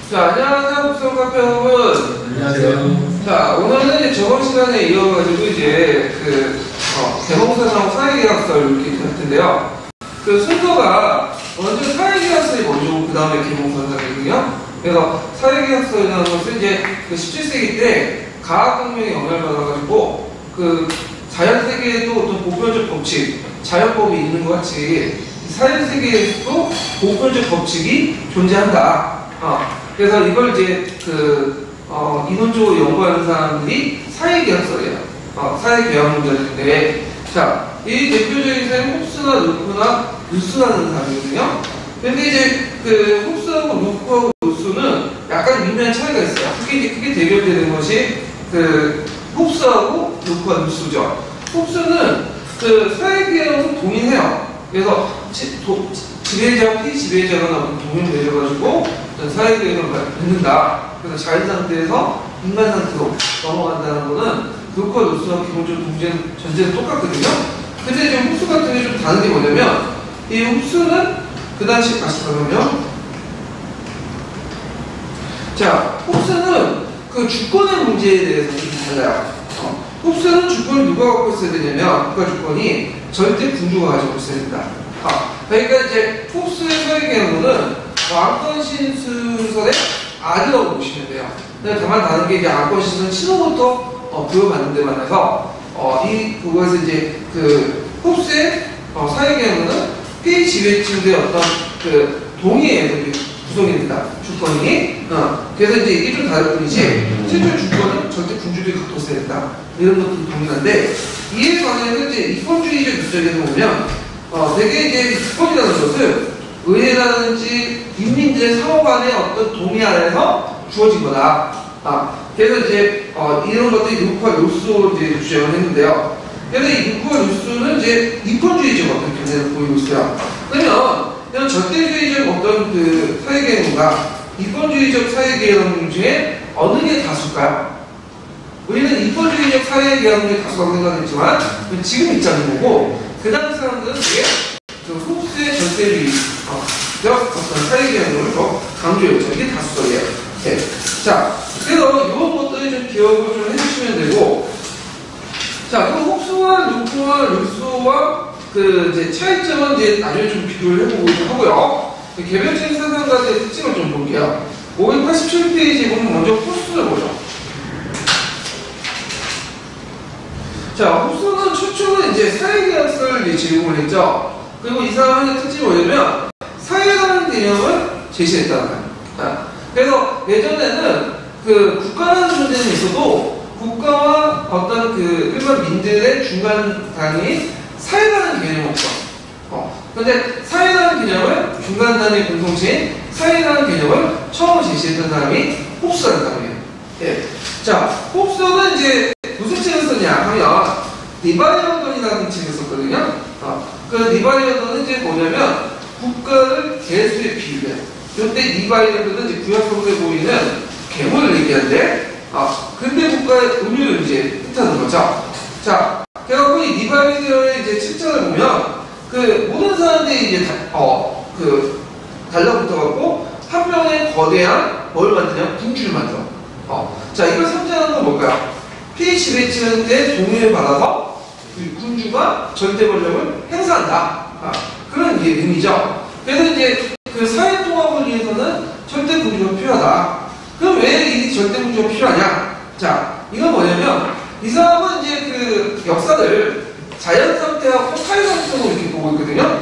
자, 안녕하세요, 국성 카페 여러분. 안녕하세요. 자, 오늘은 이제 저번 시간에 이어가지고 이제 대명사랑 사회계약서를 이렇게 할 텐데요. 그 순서가 먼저 사회계약서에 먼저 오고 그 다음에 개몽사거든요. 그래서 사회계약서라는 것은 이제 그 17세기 때 과학혁명에 영향을 받아가지고 그 자연세계에도 어떤 보편적 법칙, 자연법이 있는 것 같이 사회세계에서도 보편적 법칙이 존재한다. 그래서 이걸 이제 이론적으로 연구하는 사람들이 사회계약서예요. 사회계약론자인데, 자, 이 대표적인 사람이 홉스나 루프나 루스라는 사람이거든요. 근데 이제 홉스하고 루프하고 루스는 약간 미묘한 차이가 있어요. 크게 대결되는 것이 홉스하고 루프와 루스죠. 홉스는 사회계약은 동일해요. 그래서 지배자와 피지배자가 나오는 동일 내려가지고 사회계약을 받는다. 그래서 자연 상태에서 인간 상태로 넘어간다는 거는 루프와 루스와 기본적으로 전제는 똑같거든요. 근데 이제 홉스 같은 게 좀 다른 게 뭐냐면, 이 홉스는 그 당시 다시 가면, 자, 홉스는 그 주권의 문제에 대해서 좀 달라요. 홉스는 주권을 누가 갖고 있어야 되냐면, 국가 주권이 절대 군주가 가지고 있어야 된다. 그러니까 이제 홉스의 사회계약론은 왕권신수설의 아들라고 보시면 돼요. 근데 다만 다른 게 이제 왕권신수는 신호부터 부여받는 데 반해서 그거에서 이제 홉스의 사회계약론은 피지배층의 어떤 동의에서 구성이 된다. 주권이. 그래서 이제 이게 좀 다를 뿐이지, 실제 주권은 절대 군주들이 갖고 있어야 된다. 이런 것도 동일한데, 이에 관해서 이제 이권주의적 입장에서 보면, 되게 이제 주권이라는 것은 의회라든지 인민들의 사업 안에 어떤 동의 안에서 주어진 거다. 그래서 이제 이런 것들이 루프와 루스로 이제 주장을 했는데요. 그래서 이 루프와 루스는 이제 이권주의적 어떤 견해를 보이고 있어요. 그러면 이런 절대주의적 어떤 사회계획론과 이권주의적 사회계획론 중에 어느 게 다수일까요? 우리는 이권주의적 사회계획론이 다수라고 생각했지만 지금 입장인 거고, 그 당시 사람들은 되게 홉스의 절대주의 어떤 사회계획론을 더 강조했죠. 이게 다수설이에요. 네. 자, 그래서 이런 것들을 좀 기억을 좀 해주시면 되고, 자, 그 홉스와 루프와 루소와 이제 차이점은 이제 나중에 좀 비교를 해보고 하고요. 개별적인 사상가들의 특징을 좀 볼게요. 587페이지 보면 먼저 홉스를 보죠. 자, 홉스는 최초는 이제 사회계약서를 제공을 했죠. 그리고 이 사람의 특징이 뭐냐면, 사회라는 개념을 제시했다는 거예요. 그래서 예전에는 국가라는 존재는 있어도 국가와 어떤 일반 민들의 중간 단위 사회라는 개념이 없어. 근데 사회라는 개념을 중간 단위 공동체인 사회라는 개념을 처음 제시했던 사람이 홉스라는 사람이에요. 예. 자, 홉스는 이제 무슨 책을 썼냐 하면 리바이어던이라는 책을 썼거든요. 그 리바이어던은 이제 뭐냐면 국가를 개수에 비유해요. 그런데 리바이어던은 이제 구약성서에 보이는 괴물을 얘기하는데, 근대 국가의 은유를 이제 뜻하는 거죠. 자, 그래갖고 이 리바이어던의 이제 책장을 보면 모든 사람들이 이제 달라붙어갖고 한 명의 거대한 뭘 만드냐? 군주를 만들어. 자, 이걸 상징하는 건 뭘까요? 피지배층의 동의를 받아서 군주가 절대 권력을 행사한다. 그런 의미죠. 그래서 이제 사회 통합을 위해서는 절대 군주가 필요하다. 그럼 왜 이 절대 군주가 필요하냐? 자, 이건 뭐냐면, 이 사람은 이제 역사를 자연 상태하고 사회 상태로 이렇게 보고 있거든요.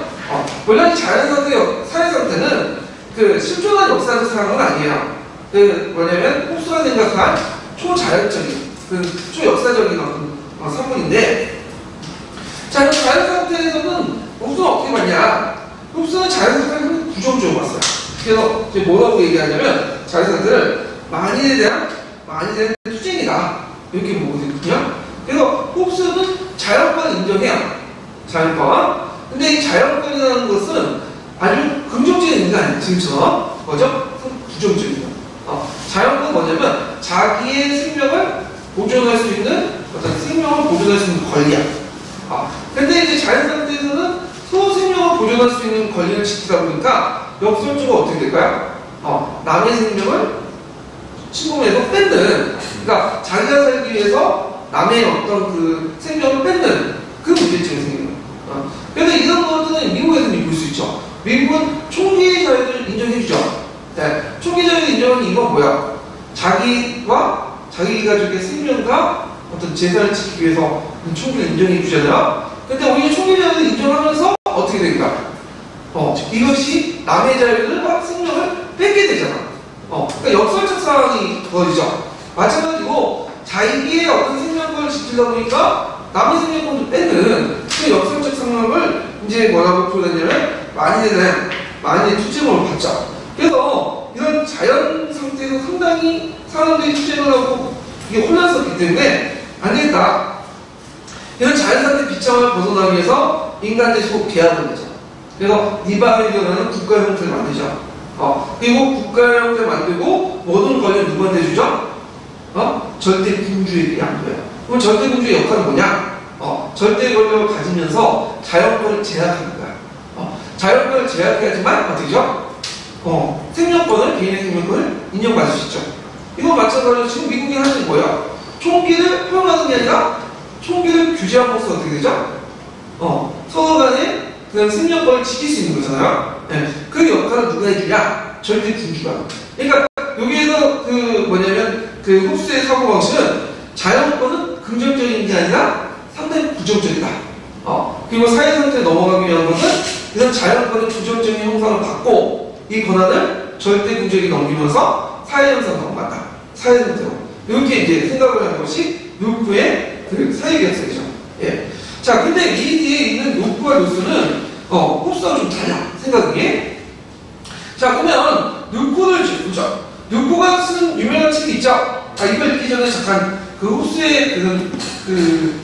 원래 자연 상태, 사회 상태는 실존한 역사를 사는 건 아니에요. 뭐냐면, 홉스가 생각한 초자연적인, 초역사적인 어떤 산물인데, 자, 그 자연 상태에서는 홉스는 어떻게 봤냐? 홉스는 자연 상태를 부정적으로 봤어요. 그래서 이제 뭐라고 얘기하냐면, 자연 상태를 만인에 대한 투쟁이다. 이렇게 보거든요. 그래서 홉스는 자연권을 인정해요. 자연권. 근데 이 자연권이라는 것은 아주 긍정적인 의미가 아니에요. 지금처럼. 뭐죠? 부정적인 거. 자연권은 뭐냐면 자기의 생명을 보존할 수 있는 어떤 생명을 보존할 수 있는 권리야. 근데 이제 자연 상태에서는 서로 생명을 보존할 수 있는 권리를 지키다 보니까 역설적으로 어떻게 될까요? 남의 생명을 침범해서 뺏는, 그러니까 자기가 살기 위해서 남의 어떤 그 생명을 뺏는 그 문제점이 생기는 거예요. 그래서 이런 것들은 미국에서는 볼 수 있죠. 미국은 총기의 자유를 인정해주죠. 네. 총기 자유를 인정하는 이유가 뭐야? 자기와 자기 가족의 생명과 어떤 재산을 지키기 위해서 총기를 인정해 주잖아요. 근데 오히려 총기 자유를 인정하면서 어떻게 될까? 이것이 남의 자유를 생명을 뺏게 되잖아. 그러니까 역설적 상황이 벌어지죠. 마찬가지로 자기의 어떤 생명권을 지키다 보니까 남의 생명권을 뺏는 그 역설적 상황을 이제 뭐라고 표현하냐면 만인의 투쟁으로 받죠. 그래서 이런 자연 상태에서 상당히 사람들이 투쟁을 하고 이게 혼란스럽기 때문에 안 되겠다. 이런 자연 상태 비참을 벗어나기 위해서 인간들이 꼭 계약을 내죠. 그래서 리바이어라는 국가 형태를 만들죠. 그리고 국가 형태를 만들고 모든 권리를 누구한테 주죠? 절대 군주에게 양도해요. 그럼 절대 군주의 역할은 뭐냐? 절대 권력을 가지면서 자연권을 제약하는 거야. 자연권을 제약해야지만 어떻게죠? 생명권을, 개인의 생명권을 인정받을 수 있죠. 이거 마찬가지로 지금 미국이 하는 게 뭐야? 총기를 허용하는 게 아니라 총기를 규제함으로써 어떻게 되죠? 서로 간에 그냥 생명권을 지킬 수 있는 거잖아요. 네. 그 역할을 누가 해주냐? 절대 군주가. 그러니까 여기에서 그 홉스의 사고방식은 자연권은 긍정적인 게 아니라 상당히 부정적이다. 그리고 사회상태에 넘어가기 위한 것은 이런 자연권의 부정적인 형상을 받고 이 권한을 절대 군주에게 넘기면서 사회 형상으로 넘어간다. 사회 상태로. 이렇게 이제 생각을 하는 것이 루프의 그 사회계약서이죠. 예. 자, 근데 이 뒤에 있는 루프와 루스는 홉스하고 좀 달라. 생각이. 자, 그러면 루프를 보죠. 루프가 쓴 유명한 책이 있죠. 이걸 읽기 전에 잠깐 그 홉스의 그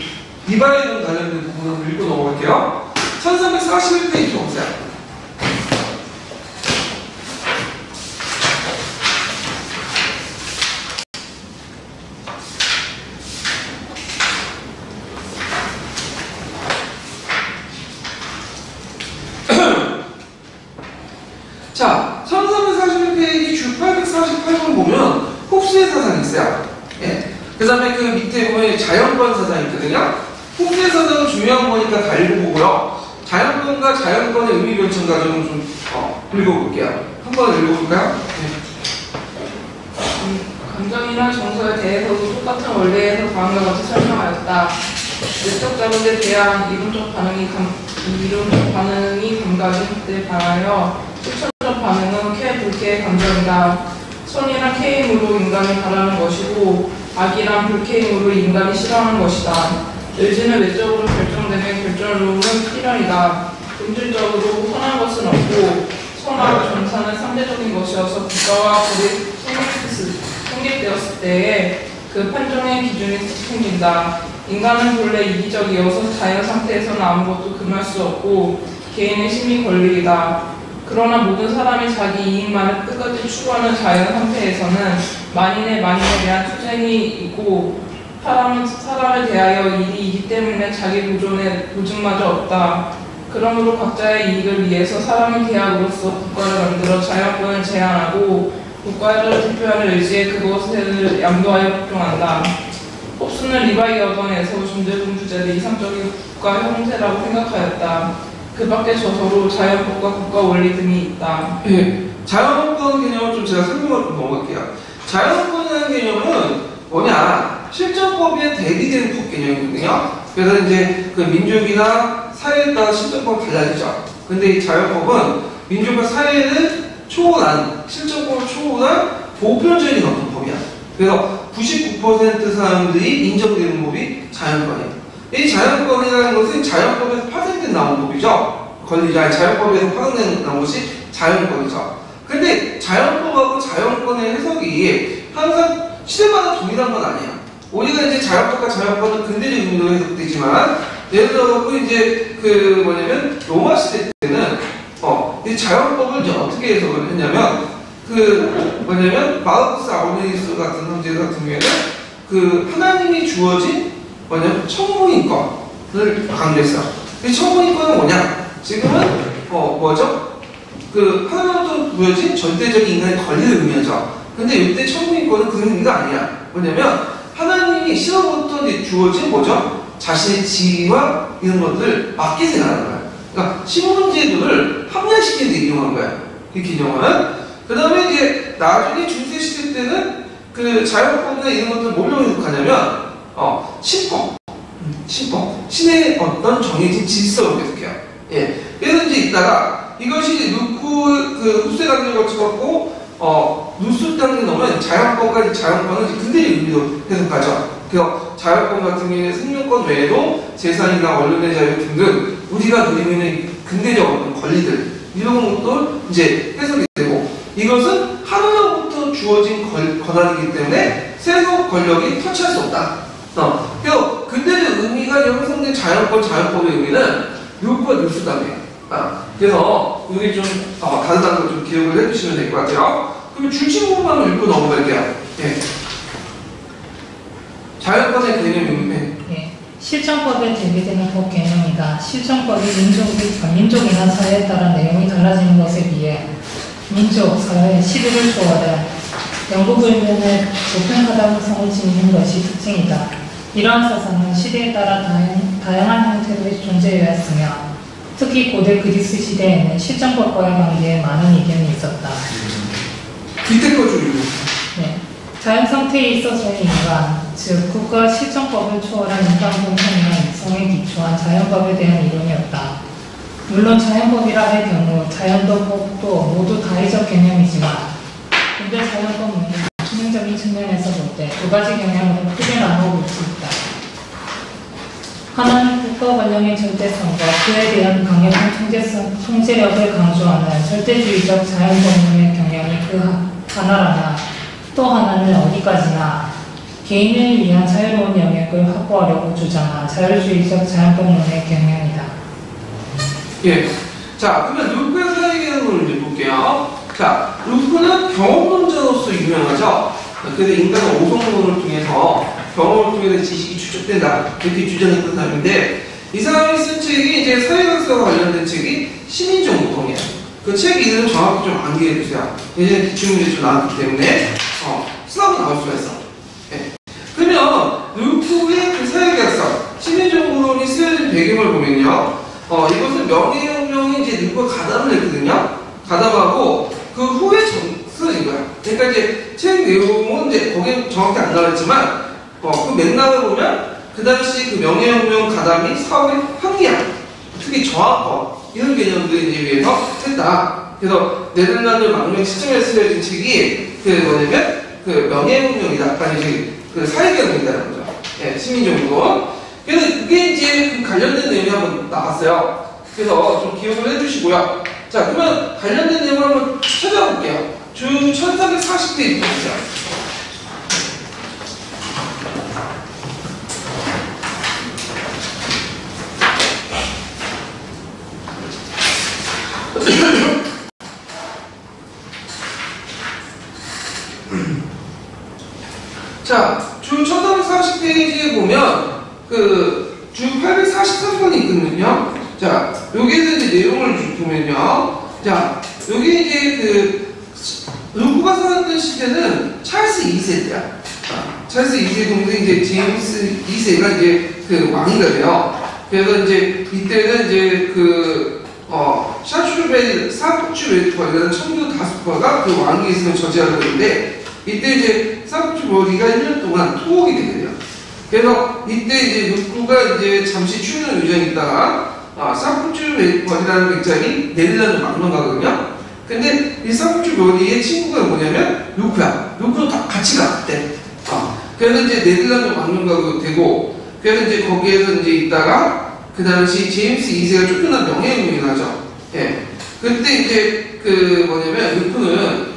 리바이어랑 관련된 부분을 읽고 넘어갈게요. 1341페이지 보세요. 자, 1341페이지 주 848번 보면 홉스의 사상이 있어요. 예. 그 다음에 그 밑에 보면 자연권 사상이 있거든요. 홉스의 사상은 중요한 거니까 다 읽어보고요. 자연권과 자연권의 의미 변천 과정을 좀 읽어볼게요. 한번 읽어볼까요? 네. 감정이나 정서에 대해서도 똑같은 원리에서 다음과 같이 설명하였다. 내적 자극에 대한 이론적 반응이 감각에 반하여 실천적 반응은 불쾌의 감정이다. 선이란 K임으로 인간이 바라는 것이고 악이란 불쾌임으로 인간이 싫어하는 것이다. 의지는 외적으로 결정되는 결정론은 필연이다. 본질적으로 선한 것은 없고 선하고 전사는 상대적인 것이어서 국가와 법이 성립되었을 때에 그 판정의 기준이 생긴다. 인간은 본래 이기적이어서 자연 상태에서는 아무것도 금할 수 없고 개인의 심리 권리이다. 그러나 모든 사람이 자기 이익만을 끝까지 추구하는 자연 상태에서는 만인에 대한 투쟁이 있고 사람을 대하여 일이기 때문에 자기 보증마저 없다. 그러므로 각자의 이익을 위해서 사람은 계약으로서 국가를 만들어 자연권을 제한하고 국가를 대표하는 의지에 그것을 양도하여 복종한다. 홉스는 리바이어던에서 존재론 주제를 이상적인 국가 형태라고 생각하였다. 그 밖에 저서로 자연법과 국가 원리 등이 있다. 예. 자연권 개념을 좀 제가 설명을 좀 넘어갈게요. 자연권이라는 개념은 뭐냐? 실정법에 대비되는 법 개념이거든요. 그래서 이제 그 민족이나 사회에 따라 실정법이 달라지죠. 근데 이 자연법은 민족과 사회를 초월한, 실정법을 초월한 보편적인 어떤 법이야. 그래서 99% 사람들이 인정되는 법이 자연권이에요. 이 자연권이라는 것은 자연법에서 파생된 나온 법이죠. 자연법에서 파생된 나온 것이 자연권이죠. 근데 자연법하고 자연권의 해석이 항상 시대마다 동일한 건 아니에요. 우리가 이제 자연법과 자연권은 근대적 의미로 해석되지만, 예를 들어서 이제 로마 시대 때는 이 자연법을 이제 어떻게 해석을 했냐면 마르쿠스 아우렐리우스 같은 형제 같은 경우에는 하나님이 주어진 청문인권을 강조했어요. 이 청문인권은 뭐냐? 지금은 뭐죠? 그 하나로부터 보여진 절대적인 인간의 권리를 의미하죠. 근데 이때 천국인권은 그 의미가 아니야. 뭐냐면 하나님이 신으로부터 주어진 뭐죠? 자신의 지위와 이런 것들을 맞게 생각하는 거야. 그러니까 신문제도를 합리화시키는 데 이용한 거야. 이 기념은. 그 다음에 이제 나중에 중세시대 때는 그 자율법이나 이런 것들을 뭘로 해석하냐면 신법, 신의 어떤 정해진 질서로 해석해요. 예. 그래서 이제 있다가 이것이 누쿠 그 흡수의 단계를 거쳐갖고 누수 단계 넘으면 자연권까지 자연권은 이제 근대적 의미로 해석하죠. 그래서 자연권 같은 경우에는 생명권 외에도 재산이나 언론의 자유 등등 우리가 누리고 있는 근대적 어떤 권리들 이런 것도 이제 해석이 되고 이것은 하나로부터 주어진 권한이기 때문에 세속 권력이 터치할 수 없다. 그래서 근대적 의미가 형성된 자연법의 의미는 누구와 누수단계예요. 그래서 여기 좀 다르다는 걸 좀 기억을 해주시면 될 것 같아요. 그러면 줄침부분만 읽고 넘어갈게요. 예. 자연권의 개념이 예. 실정법에 대비되는 법 개념이다. 실정법이 민족이나 사회에 따라 내용이 달라지는 것에 비해 민족, 사회, 시대를 초월해 영구불변의 높은 가당성을 지니는 것이 특징이다. 이러한 사상은 시대에 따라 다양한 형태로 존재해왔으며 특히 고대 그리스 시대에는 실정법과의 관계에 많은 이견이 있었다. 이때 거 좀. 네. 자연 상태에 있어서의 인간, 즉 국가 실정법을 초월한 인간 공통이나 이성에 기초한 자연법에 대한 이론이었다. 물론 자연법이라 할 경우 자연도 법도 모두 다의적 개념이지만 근대 자연법은 기능적인 측면에서 볼 때 두 가지 경향으로 크게 나눠볼 수 있다. 하나는 국가 권력의 절대성과 그에 대한 강력한 통제력을 강조하는 절대주의적 자연법률의 경향이 그 하나라나 또 하나는 어디까지나 개인을 위한 자유로운 영역을 확보하려고 주장한 자율주의적 자연법론의 경향이다. 예. 자, 그러면 루크의 사회 개념을 이제 볼게요. 자, 루크는 경험론자로서 유명하죠. 그래서 인간은 오성론을 통해서 경험을 통해서 지식이 추적된다. 이렇게 주장했던 사람인데 이 사람이 쓴 책이 이제 사회학과 관련된 책이 시민정보통이에요. 그 책 이름을 정확히 좀 암기해 주세요. 예전에 기출문제 좀 나왔기 때문에 수업이 나올 수가 있어. 네. 그러면 루크의 그 사회계약서 시민정보론이 쓰여진 배경을 보면요, 이것은 명예혁명이 이제 누구가 가담을 했거든요. 가담하고 그 후에 쓰여진 거야. 그러니까 이제 책 내용은 이제 거기에 정확히 안 나왔지만 그 맥락을 보면 그 당시 그 명예혁명 가담이 사회의 환기야, 특히 저항법 이런 개념들에 위해서 했다. 그래서 네덜란드 망명 시점에 쓰여진 책이 그 뭐냐면 그 명예혁명이다. 아까 이제 그 사회개혁이라는 거죠. 예, 시민정부. 그래서 그게 이제 그 관련된 내용이 한번 나왔어요. 그래서 좀 기억을 해주시고요. 자, 그러면 관련된 내용을 한번 찾아볼게요. 주 1340페이지 보세요. 자, 주 1340페이지에 보면 주 843번이 있거든요. 자, 여기에서 이제 내용을 보면요. 자, 여기 이제 루크가 살았던 시대는 찰스 2세대야. 찰스 2세 동생 이제 제임스 2세가 이제 그 왕이가 돼요. 그래서 이제 이때는 이제 사프추베리라는 청교 다스퍼가 그 왕위에 있으면 저지하려고 했는데 이때 이제 사프추베리가 1년 동안 투옥이 되게 돼요. 그래서 이때 이제 루크가 이제 잠시 출연 유전이 있다가 사프추베리라는 백작이 네덜란드 망명가거든요. 근데 이 사프추베리의 친구가 뭐냐면 루크야. 루크는 같이 갔대. 그래서 이제 네덜란드 망명가가 되고 그래서 이제 거기에서 이제 있다가 그 당시 제임스 2세가 쫓겨난 명예혁명이 나죠. 예. 그때 이제 루크는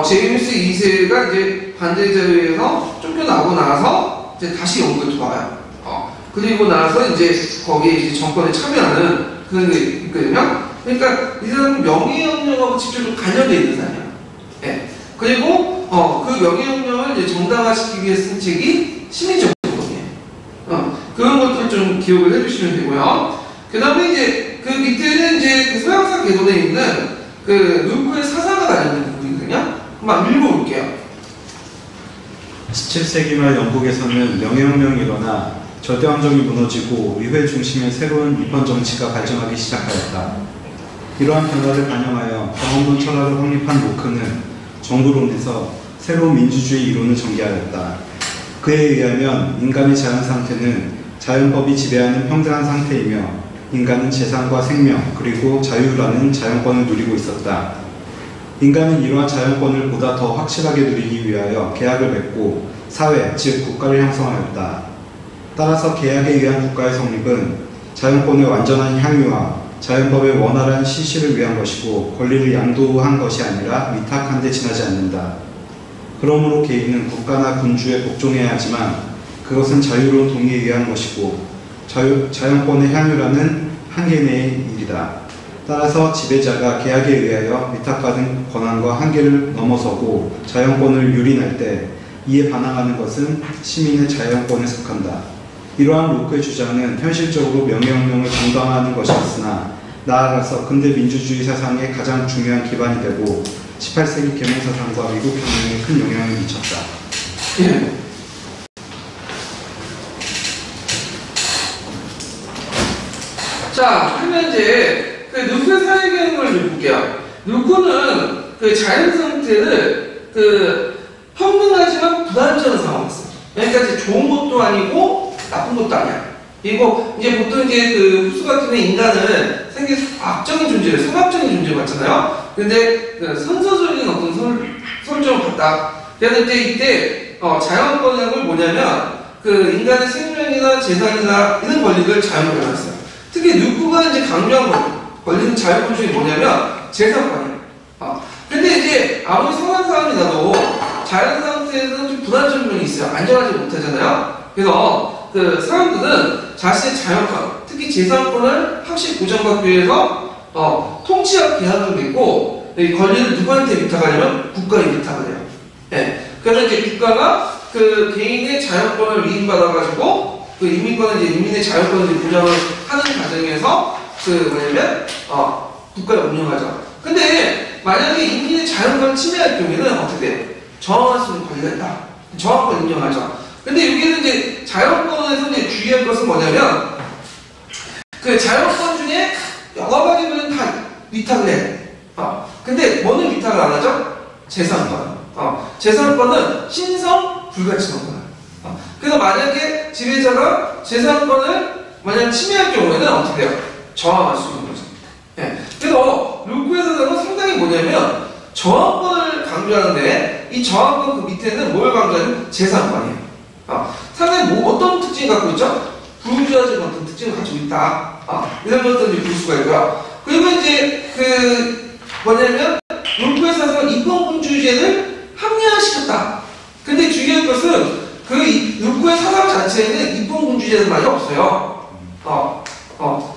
제임스 2세가 이제 반대자유에서 쫓겨나고 나서 이제 다시 영국에 돌아와요. 그리고 나서 이제 거기에 이제 정권에 참여하는 그런 게 있거든요. 그러니까 이 사람은 명예혁명하고 직접적으로 관련되어 있는 사람이야. 예. 그리고 그 명예혁명을 이제 정당화시키기 위해 쓴 책이 시민정보통이에요. 그런 것들 좀 기억을 해주시면 되고요. 그 다음에 이제 그 밑에는 이제 그 서양사 개론에 있는 그 루크의 사상과 관련된 부분이거든요. 한번 읽어볼게요. 17세기 말 영국에서는 명예혁명이 일어나 절대왕정이 무너지고 의회 중심의 새로운 입헌 정치가 발전하기 시작하였다. 이러한 변화를 반영하여 경험론 철학을 확립한 로크는 정부론에서 새로운 민주주의 이론을 전개하였다. 그에 의하면 인간의 자연 상태는 자연법이 지배하는 평등한 상태이며 인간은 재산과 생명 그리고 자유라는 자연권을 누리고 있었다. 인간은 이러한 자연권을 보다 더 확실하게 누리기 위하여 계약을 맺고 사회, 즉 국가를 형성하였다. 따라서 계약에 의한 국가의 성립은 자연권의 완전한 향유와 자연법의 원활한 실시를 위한 것이고 권리를 양도한 것이 아니라 위탁한 데 지나지 않는다. 그러므로 개인은 국가나 군주에 복종해야 하지만 그것은 자유로운 동의에 의한 것이고 자연권의 향유라는 한계 내의 일이다. 따라서 지배자가 계약에 의하여 위탁받은 권한과 한계를 넘어서고 자연권을 유린할 때 이에 반항하는 것은 시민의 자연권에 속한다. 이러한 로크의 주장은 현실적으로 명예혁명을 정당화하는 것이었으나 나아가서 근대 민주주의 사상의 가장 중요한 기반이 되고 18세기 계몽사상과 미국혁명에 큰 영향을 미쳤다. 예. 자, 그러면 이제 그 루크의 사회개혁을 좀 볼게요. 루크는 그 자연 상태를 그 평등하지만 불안정한 상황이었어요. 그러니까 이제 좋은 것도 아니고 나쁜 것도 아니야. 그리고 이제 보통 이제 그 흡수 같은 인간은 생기 악적인 존재를 성합적인 존재를 봤잖아요. 근데 그 선서적인 어떤 설정을 봤다. 그래서 이제 이때 자연권이라는 걸 뭐냐면 그 인간의 생명이나 재산이나 이런 권리를 자연으로 해놨어요. 특히 누구가 이제 강조한 권리는 자연권 중에 뭐냐면 재산권이에요. 근데 이제 아무리 선한 사람이 나도 자연 상태에서는 좀 불안정한 면이 있어요. 안전하지 못하잖아요. 그래서 그 사람들은 자신의 자연권, 특히 재산권을 확실히 보장받기 위해서 통치와 계약을 맺고 이 권리를 누구한테 위탁하냐면 국가에 위탁을 해요. 예. 그래서 이제 국가가 그 개인의 자연권을 위임받아가지고 그 인민권은 이제 인민의 자연권을 보장을 하는 과정에서 그 뭐냐면 국가를 운영하죠. 근데 만약에 인민의 자연권을 침해할 경우에는 어떻게 돼요? 저항할 수 있는 권리가 있다. 저항권 인정하죠. 근데 여기는 이제 자연권에서 이제 주의할 것은 뭐냐면 그 자연권 중에 여러 가지는 다 위탁을 해. 근데 뭐는 위탁을 안 하죠? 재산권. 재산권은 신성 불가침하거나. 그래서 만약에 지배자가 재산권을 만약 침해할 경우에는 어떻게 돼요? 저항할 수 있는 거죠. 예. 그래서 루크의 사상은 상당히 뭐냐면 저항권을 강조하는데 이 저항권 그 밑에는 뭘 강조하냐면 재산권이에요. 상당히 어떤 특징을 갖고 있죠? 부유자적인 어떤 특징을 가지고 있다. 이런 것들을 볼 수가 있고요. 그리고 이제 그 뭐냐면 루크의 사상은 입헌군주제를 합리화시켰다. 근데 중요한 것은 그 루크의 사상 자체에는 입헌군주제는 말이 없어요.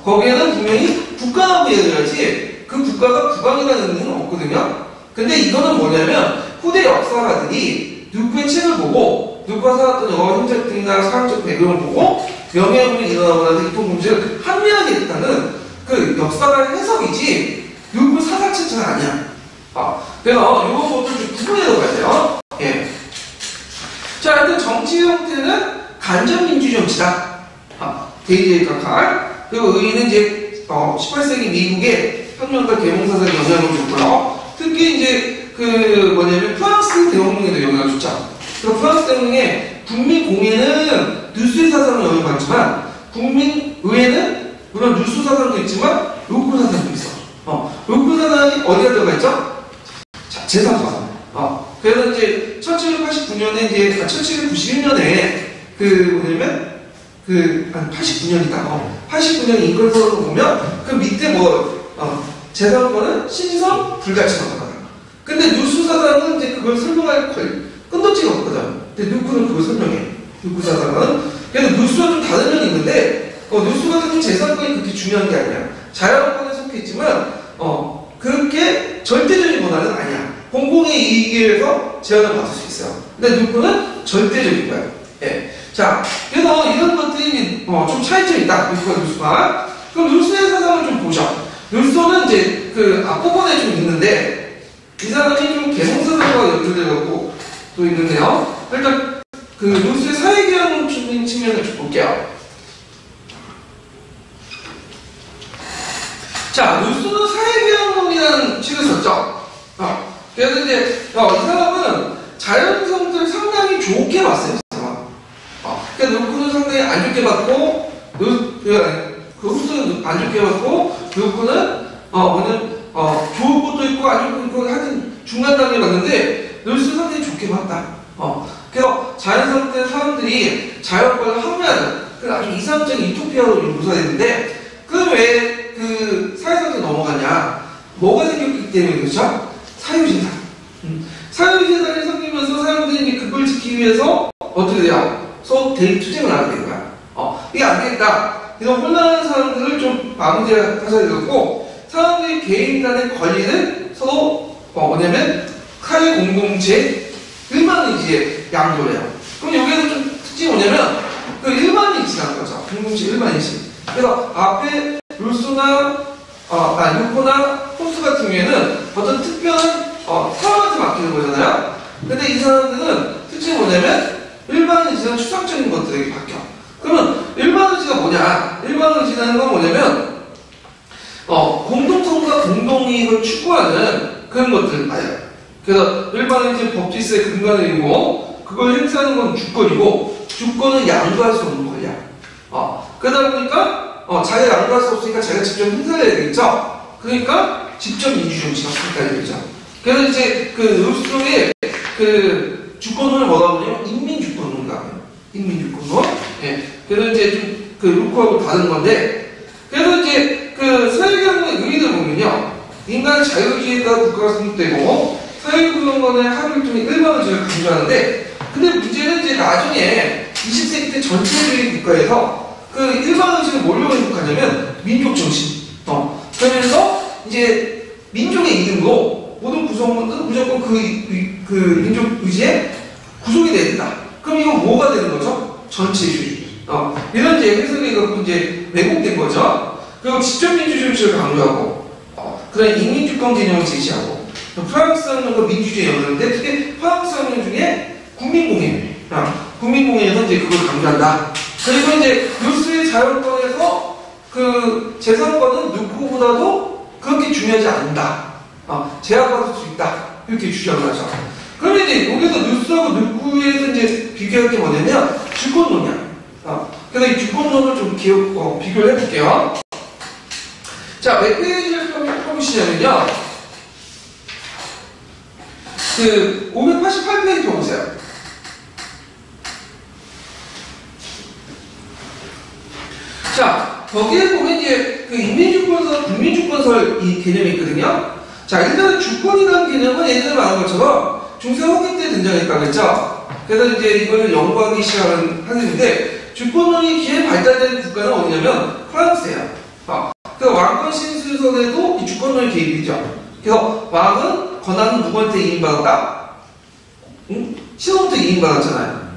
거기에는 분명히 국가라고 얘기해야지 그 국가가 국왕이라는 의미는 없거든요. 근데 이거는 뭐냐면 후대 역사가들이 누구의 책을 보고 누가 살았던 여러 형제들이나 사회적 배경을 보고 명예혁명이 일어나고 나서 입헌군주제를 합리하게 했다는 그 역사가 해석이지 누구 사상 자체가 아니야. 그래서 이런 것들 좀 구분해서 봐야 돼요. 예. 자, 하여튼 정치 형태는 간접민주 정치다. 데이지 카칼. 그리고 의의는 이제 18세기 미국의 혁명가 계몽사상에 영향을 줬고요. 특히 이제 그 뭐냐면 프랑스 대혁명에도 영향을 줬죠. 그래서 프랑스 대혁명에 국민 공예는 누스의 사상을 영향받지만 국민 의회는 물론 누스 사상도 있지만 로크 사상도 있어. 로크 사상이 어디가 들어가 있죠? 자, 재산권. 그래서 이제 1789년에 이제 1791년에 그 뭐냐면 그 한 89년이다. 89년 인권서를 보면 그 밑에 재산권은 신성 불가침하거든. 근데 누수 사상은 이제 그걸 설명할 끈덕지가 없거든. 근데 누크는 그걸 설명해. 누크 사상은. 그래서 누수와 좀 다른 면이 있는데 누수가 좀 재산권이 그렇게 중요한 게 아니야. 자연권에 속해 있지만 그렇게 절대적인 권한은 아니야. 공공의 이익에 의해서 제한을 받을 수 있어요. 근데 누구는 절대적인 거예요. 예. 자, 그래서 이런 것들이 좀 차이점이 있다. 누구가 누수가. 그럼 루소의 사상을 좀 보죠. 루소는 이제 그 앞부분에 좀 있는데 이 사람이 좀 개성사상과 연결되어갖고 또 있는데요. 일단 그 루소의 사회개혁론적인 측면을 좀 볼게요. 자, 루소는 사회개혁론이라는 책을 썼죠. 그래서 이제 이 사람은 자연성들을 상당히 좋게 봤어요. 이 사람은. 그러니까 루소는 상당히 안 좋게 봤고, 흡수는 안 좋게 봤고, 루소는 좋을 것도 있고 안 좋을 것도 있고 하여튼 중간 단계를 봤는데 루소는 상당히 좋게 봤다. 그래서 자연성들 사람들이 자연권을 항의하는 그 아주 이상적인 유토피아로 묘사되는데 그럼 왜 그 사회사도 넘어가냐? 뭐가 생겼기 때문에 그렇죠? 사유재산. 사유재산이 생기면서 사람들이 그걸 지키기 위해서 어떻게 돼요? 서로 대립 투쟁을 하게 되는 거야. 이게 안 되겠다. 그래서 혼란한 사람들을 좀 마무리하셔야 되겠고, 사람들이 개인 간의 권리를 서로 뭐냐면 사회 공동체만 이제 양도를 해요. 그럼 여기에서 좀 특징이 뭐냐면 그 일반인식이라는 거죠. 공동체 일반인식. 그래서 앞에 루소나 루코나 홈스 같은 경우에는 어떤 특별한 사람한테 맡기는 거잖아요. 근데 이 사람들은 특징이 뭐냐면 일반의지나 추상적인 것들에게 바뀌어. 그러면 일반의지가 뭐냐? 일반의지라는 건 뭐냐면 공동성과 공동이익을 추구하는 그런 것들 말이에요. 그래서 일반의지 법질서의 근간이고 그걸 행사하는 건 주권이고 주권은 양도할 수 없는 권리야. 그러다 보니까 자기가 양도할 수 없으니까 자기가 직접 행사해야 되겠죠. 그러니까 직접 민주정치가 생겨야 되죠. 그래서 이제 그 루소의 그 주권론을 뭐라고 하냐면 인민주권론이라고 해요. 인민주권론. 예. 그래서 이제 좀 그 루코하고 다른 건데, 그래서 이제 그 사회개혁론의 의의를 보면요, 인간의 자유주의에 따라 국가가 성립되고 사회구성원의 합의를 통해 일반주의를 강조하는데, 근데 문제는 이제 나중에 20세기 때 전체주의 국가에서 그 일반의식을 뭘로 해석하냐면 민족 정신. 그러면서 이제 민족의 이름으로 모든 구성원들은 무조건 그 민족 의지에 구속이 돼야 된다. 그럼 이거 뭐가 되는 거죠? 전체주의. 이런 이제 해석이 갖고 이제 왜곡된 거죠. 그리고 직접 민주주의를 강조하고, 그런 인민주권 개념을 제시하고, 프랑스는 그 민주주의 연구인데 특히 프랑스 혁명 중에 국민공예, 국민공예에서 이제 그걸 강조한다. 그리고 이제 루소의 자율권에서 그 재산권은 누구보다도 그렇게 중요하지 않는다. 제약받을 수 있다. 이렇게 주장을 하죠. 그러면 이제 여기서 루소하고 누구에서 이제 비교할 게 뭐냐면 주권론이야. 그래서 이 주권론을 좀 비교를 해볼게요. 자, 몇 페이지를 펴보시냐면요. 그 588페이지 펴보세요. 자, 거기에 보면 이제 그 인민주권설, 국민주권설 이 개념이 있거든요. 자, 일단은 주권이라는 개념은 예전에 말한 것처럼 중세 후기 때 등장했다고 했죠. 그래서 이제 이걸 연구하기 하는데, 주권론이 기에 발달된 국가는 어디냐면 프랑스예요. 그 왕권 신수설에도 이 주권론이 개입이 되죠. 그래서 왕은 권한은 누구한테 이임받았다? 신원부터 이임받았잖아요.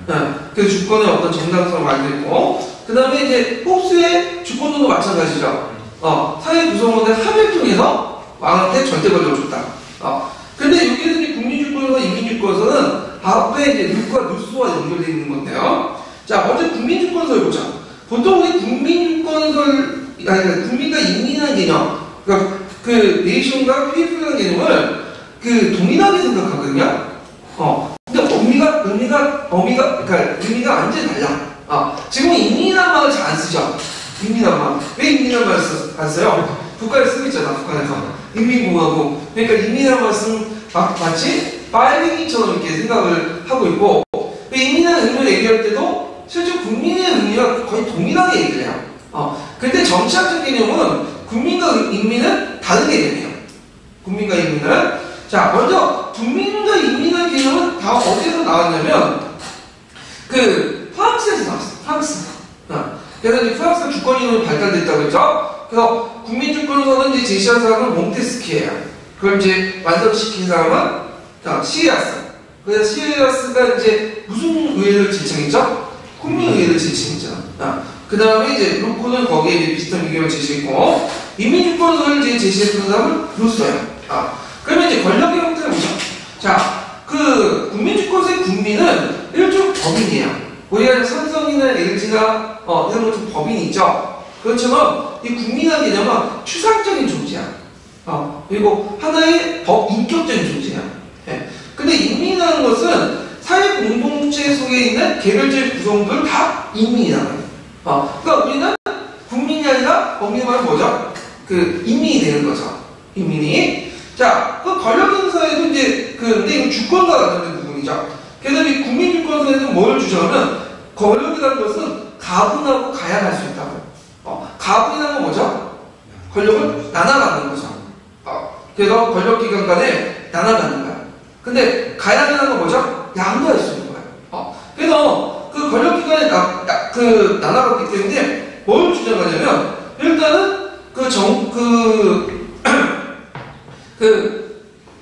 그래서 주권의 어떤 정당성을 만들고, 그 다음에 이제 홉스의 주권론도 마찬가지죠. 사회 구성원의 합의를 통해서 왕한테 절대 권력을 줬다. 근데 여기에서 이제 국민주권과 인민주권서는 앞에 이제 루코와 루소와 연결되어 있는 건데요. 자, 먼저 국민주권설 보자. 보통 우리 국민과 인민이라는 개념, 그러니까 그 네이션과 피플이라는 개념을 그 동일하게 생각하거든요. 근데 의미가 완전히 달라. 지금 인민이라는 말을 잘 안 쓰죠. 인민이라는 말. 왜 인민이라는 말을 안 써요? 북한에 쓰고 있잖아, 북한에서. 인민공화국. 그러니까 인민이라는 말을 쓰면 마치 빨갱이처럼 이렇게 생각을 하고 있고, 인민이라는 의미를 얘기할 때도 실제 국민의 의미와 거의 동일하게 얘기를 해요. 근데 정치학적 개념은 국민과 인민은 다른 개념이에요. 국민과 인민은. 자, 먼저 국민과 인민의 개념은 다 어디서 나왔냐면 그 프랑스에서 나왔어요. 프랑스. 그래서 이제 프랑스 주권이론이 발달됐다고 했죠. 그래서 국민주권론을 이제 제시한 사람은 몽테스키예요. 그걸 이제 완성시킨 사람은 시에라스. 그래서 시에라스가 이제 무슨 의회를 제청했죠? 국민의회를 제청했죠. 그 다음에 이제 루코는 거기에 이제 비슷한 의견을 제시했고, 인민주권을 이제 제시했던 사람은 루소예요. 그러면 이제 권력의 형태를 보죠. 자, 그 국민주권의 국민은 일종 법인이에요. 우리가 삼성이나 LG나 이런 것들 법인이 있죠. 그렇지만 이 국민이라는 개념은 추상적인 존재야. 그리고 하나의 법 인격적인 존재야. 예. 근데 인민이라는 것은 사회 공동체 속에 있는 개별적인 구성들 다 인민이라는 거예요. 그러니까 우리는 국민이 아니라 법인의 말은 뭐죠? 그 인민이 되는 거죠. 인민이. 자, 그 권력 행사에도 이제 근데 이거 주권과 관련된 부분이죠. 그래서 이 국민주권에는 뭘 주장하면 권력이라는 것은 가분하고 가양할 수 있다고. 가분이라는 건 뭐죠? 권력을 나눠가는 거죠. 그래서 권력기관 간에 나눠가는 거야. 근데 가양이라는 건 뭐죠? 양보할 수 있는 거야. 그래서 그 권력기관에 나눠갔기 때문에 뭘 주장하냐면 일단은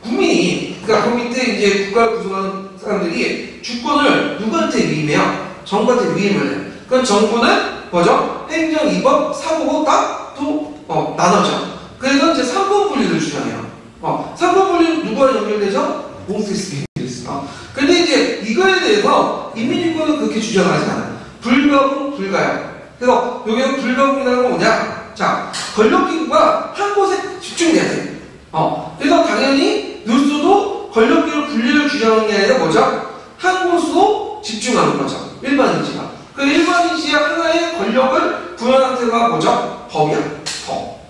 국민이, 그러니까 그 밑에 이제 국가를 구성하는 사람들이 주권을 누구한테 위임해요? 정부한테 위임을 해요. 그럼 정부는 뭐죠? 행정, 이법, 사법으로 딱 또 나눠져. 그래서 이제 3권 분리를 주장해요. 3권 분리는 누구와 연결되죠? 몽테스키에 있어. 근데 이제 이거에 대해서 인민주권은 그렇게 주장하지 않아요. 불가분, 불가양. 그래서 여기는 불가분이라는 건 뭐냐? 자, 권력기구가 한 곳에 집중돼야 돼. 그래서 당연히 뉴스도 권력기구 분리를 주장하는 게 아니라 뭐죠? 한 곳으로 집중하는 거죠. 일반인지가. 그 일반인지의 하나의 권력을 부여한 상태가 뭐죠? 법이야. 법.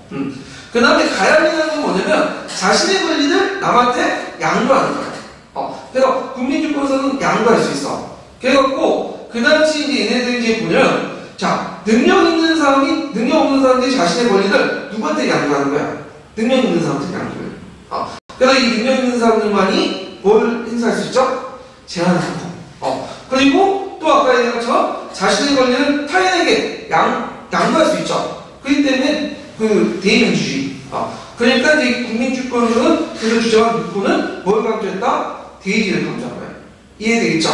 그 다음에 가양이라는 건 뭐냐면 자신의 권리를 남한테 양도하는 거야. 그래서 국민주권에서는 양도할 수 있어. 그래갖고 그 당시 이제 얘네들이 이제 보면 자, 능력 있는 사람이 능력 없는 사람들이 자신의 권리를 누구한테 양도하는 거야? 능력 있는 사람한테 양도해. 그래서 이 능력 있는 사람들만이 뭘 행사할 수 있죠? 제한을 하고. 그리고 또 아까 얘기한 것처럼 자신의 권리를 타인에게 양도할 수 있죠. 그렇기 때문에 그 대의민주주의. 그러니까 이제 국민주권은 그래서 주장한 유권은 뭘 강조했다? 대의를 강조한 거예요. 이해되겠죠?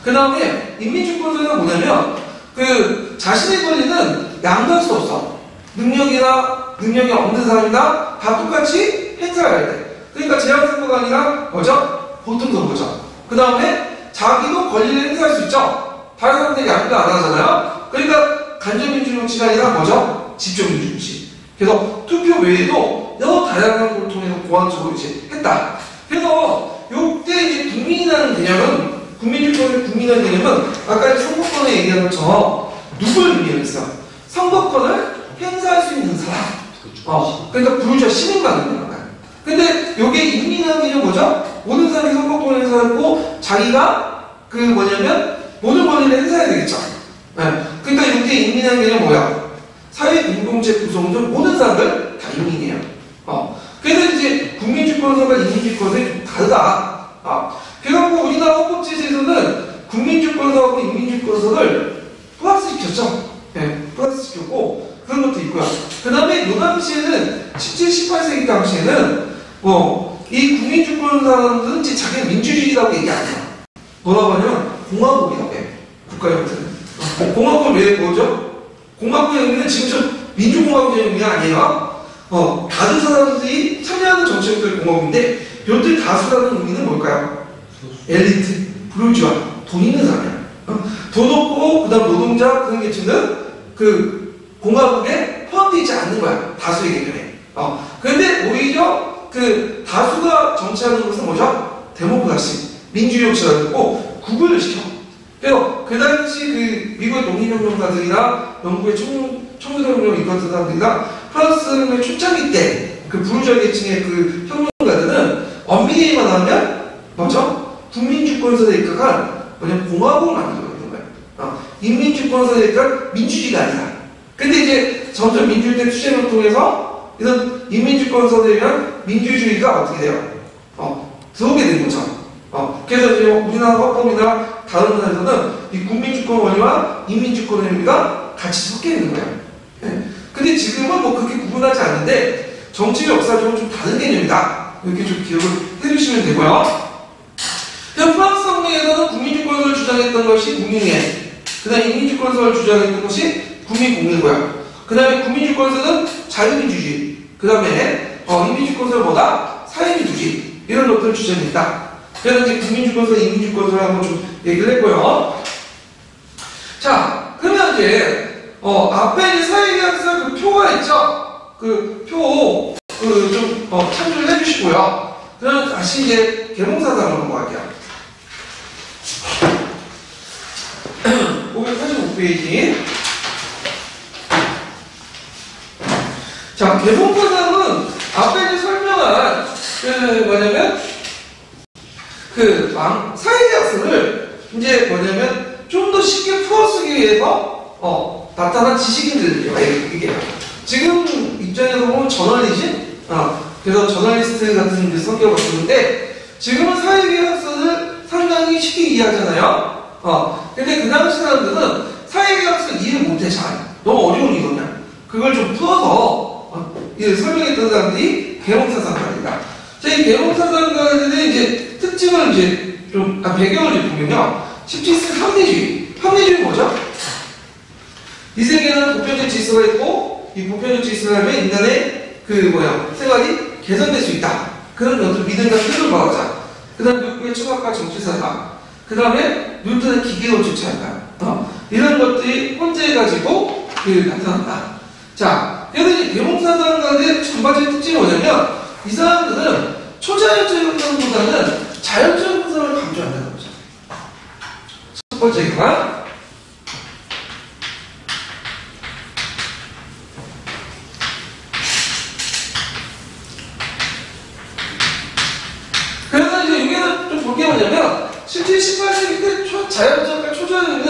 그 다음에 인민주권은 뭐냐면 그 자신의 권리는 양도할 수 없어. 능력이 없는 사람이나 다 똑같이 행사해야 돼. 그러니까 제한선거가 아니라 뭐죠? 보통선거죠. 그 다음에 자기도 권리를 행사할 수 있죠. 다른 사람들이 양도 안 하잖아요. 그러니까 간접민주정치가 아니라 뭐죠? 집중민주정치. 그래서 투표 외에도 여러 다양한 걸 통해서 보완적으로 이제 했다. 그래서 요때 이제 국민이라는 개념은 국민주권의 국민이라는 개념은 아까 선거권에 얘기한 것처럼 누굴 의미했어요? 선거권을 행사할 수 있는 사람. 그러니까 부르주아 시민만 의미하는 거야. 근데 요게 인민이라는 개념은 뭐죠? 모든 사람이 선거권을 행사하고 자기가 그 뭐냐면 모든 권리를 행사해야 되겠죠. 그러니까 이때 인민이라는 개념은 뭐야? 사회 공동체 구성 중 모든 사람들 다 인민이에요. 그래서 이제 국민주권과 인민주권이 좀 다르다. 그래갖고 우리나라 헌법제에서는 국민주권서하고 인민주권서를 플러스시켰죠. 플러스시켰고 그런 것도 있고요. 그 다음에 요 당시에는 17, 18세기 당시에는 이 국민주권사람들은 자기는 민주주의라고 얘기 안 해요. 뭐라고 하냐면 공화국이라고 해. 국가 형태는. 공화국은 왜 뭐죠? 공화국의 의미는 지금 좀 민주공화국의 의미가 아니에요. 다른 사람들이 참여하는 정치력들이 공화국인데 요들 다수라는 의미는 뭘까요? 엘리트, 부르주아, 돈 있는 사람이야. 돈 없고 그 다음 노동자 그런 계층은 그 공화국에 포함되지 않는 거야. 다수의 개념에. 그런데 오히려 그 다수가 정치하는 것은 뭐죠? 데모크라시, 민주주의 정치라고 구분을 시켜. 그래서 그 당시 그 미국의 독립혁명가들이나 영국의 청소년혁명을 이끌었던 사람들이나 프랑스 혁명의 초창기 때 그 부르주아 계층의 그 혁명가들은 엄밀히만 하면 뭐죠? 국민주권서에 입각한 뭐냐면 공화국을 만들고 있는 거예요. 인민주권서에 입각한 민주주의가 아니라. 근데 이제 점점 민주주의 투쟁을 통해서 이런 인민주권서에 의한 민주주의가 어떻게 돼요? 들어오게 된 거죠. 그래서 이제 우리나라 헌법이나 다른 나라에서는 이 국민주권 원리와 인민주권 원리가 같이 섞여 있는 거예요. 근데 지금은 뭐 그렇게 구분하지 않는데 정치적 역사적으로 좀 다른 개념이다. 이렇게 좀 기억을 해주시면 되고요. 프랑스 혁명에서는 국민주권을 주장했던 것이 국민의회, 그 다음 인민주권을 주장했던 것이 국민공리고요. 그 다음에 국민주권서는 자유민주주의. 그 다음에 인민주권서는 뭐다? 사회민주주의. 이런 것들을 주장합니다. 그래서 이제 국민주권서, 인민주권서를 한번 좀 얘기를 했고요. 자, 그러면 이제 앞에 이제 사회계약서 그 표가 있죠? 그 표 좀 참조를 해주시고요. 그럼 다시 이제 계몽사상으로 넘어갈게요. 585페이지. 자, 계몽사상은 앞에 이제 설명한 뭐냐면 사회계약서를 이제 뭐냐면 좀 더 쉽게 풀어쓰기 위해서 나타난 지식인들이에요. 이게 지금 입장에서 보면 저널리즘, 그래서 저널리스트 같은 이제 성격을 갖추는데 지금은 사회계약서를 상당히 쉽게 이해하잖아요. 근데 그 당시 사람들은 사회계약서 이해를 못해 잘. 너무 어려운 이거냐. 그걸 좀 풀어서 설명했던 사람들이 계몽사상가입니다. 자, 이 계몽사상가들의 이제 특징을 이제 좀 배경을 좀 보면요. 17세 합리주의. 합리주의 뭐죠? 이 세계는 보편적 질서가 있고 이 보편적 질서가 하면 인간의 생활이 개선될 수 있다. 그런 어떤 믿음과 뜻을 말하자. 그 다음에 누구의 철학과 정치사상. 그 다음에 뉴턴의 기계론적 차이가. 이런 것들이 혼재해가지고 나타난다. 자, 그래서 이 계몽사상가의 전반적인 특징이 뭐냐면 이 사람들은 초자연적인 형상보다는 자연적인 형상을 강조한다는 거죠. 첫 번째가 그래서 이제 여기는 좀 볼 게 뭐냐면 실제 18세기 때 자연적과 초자연은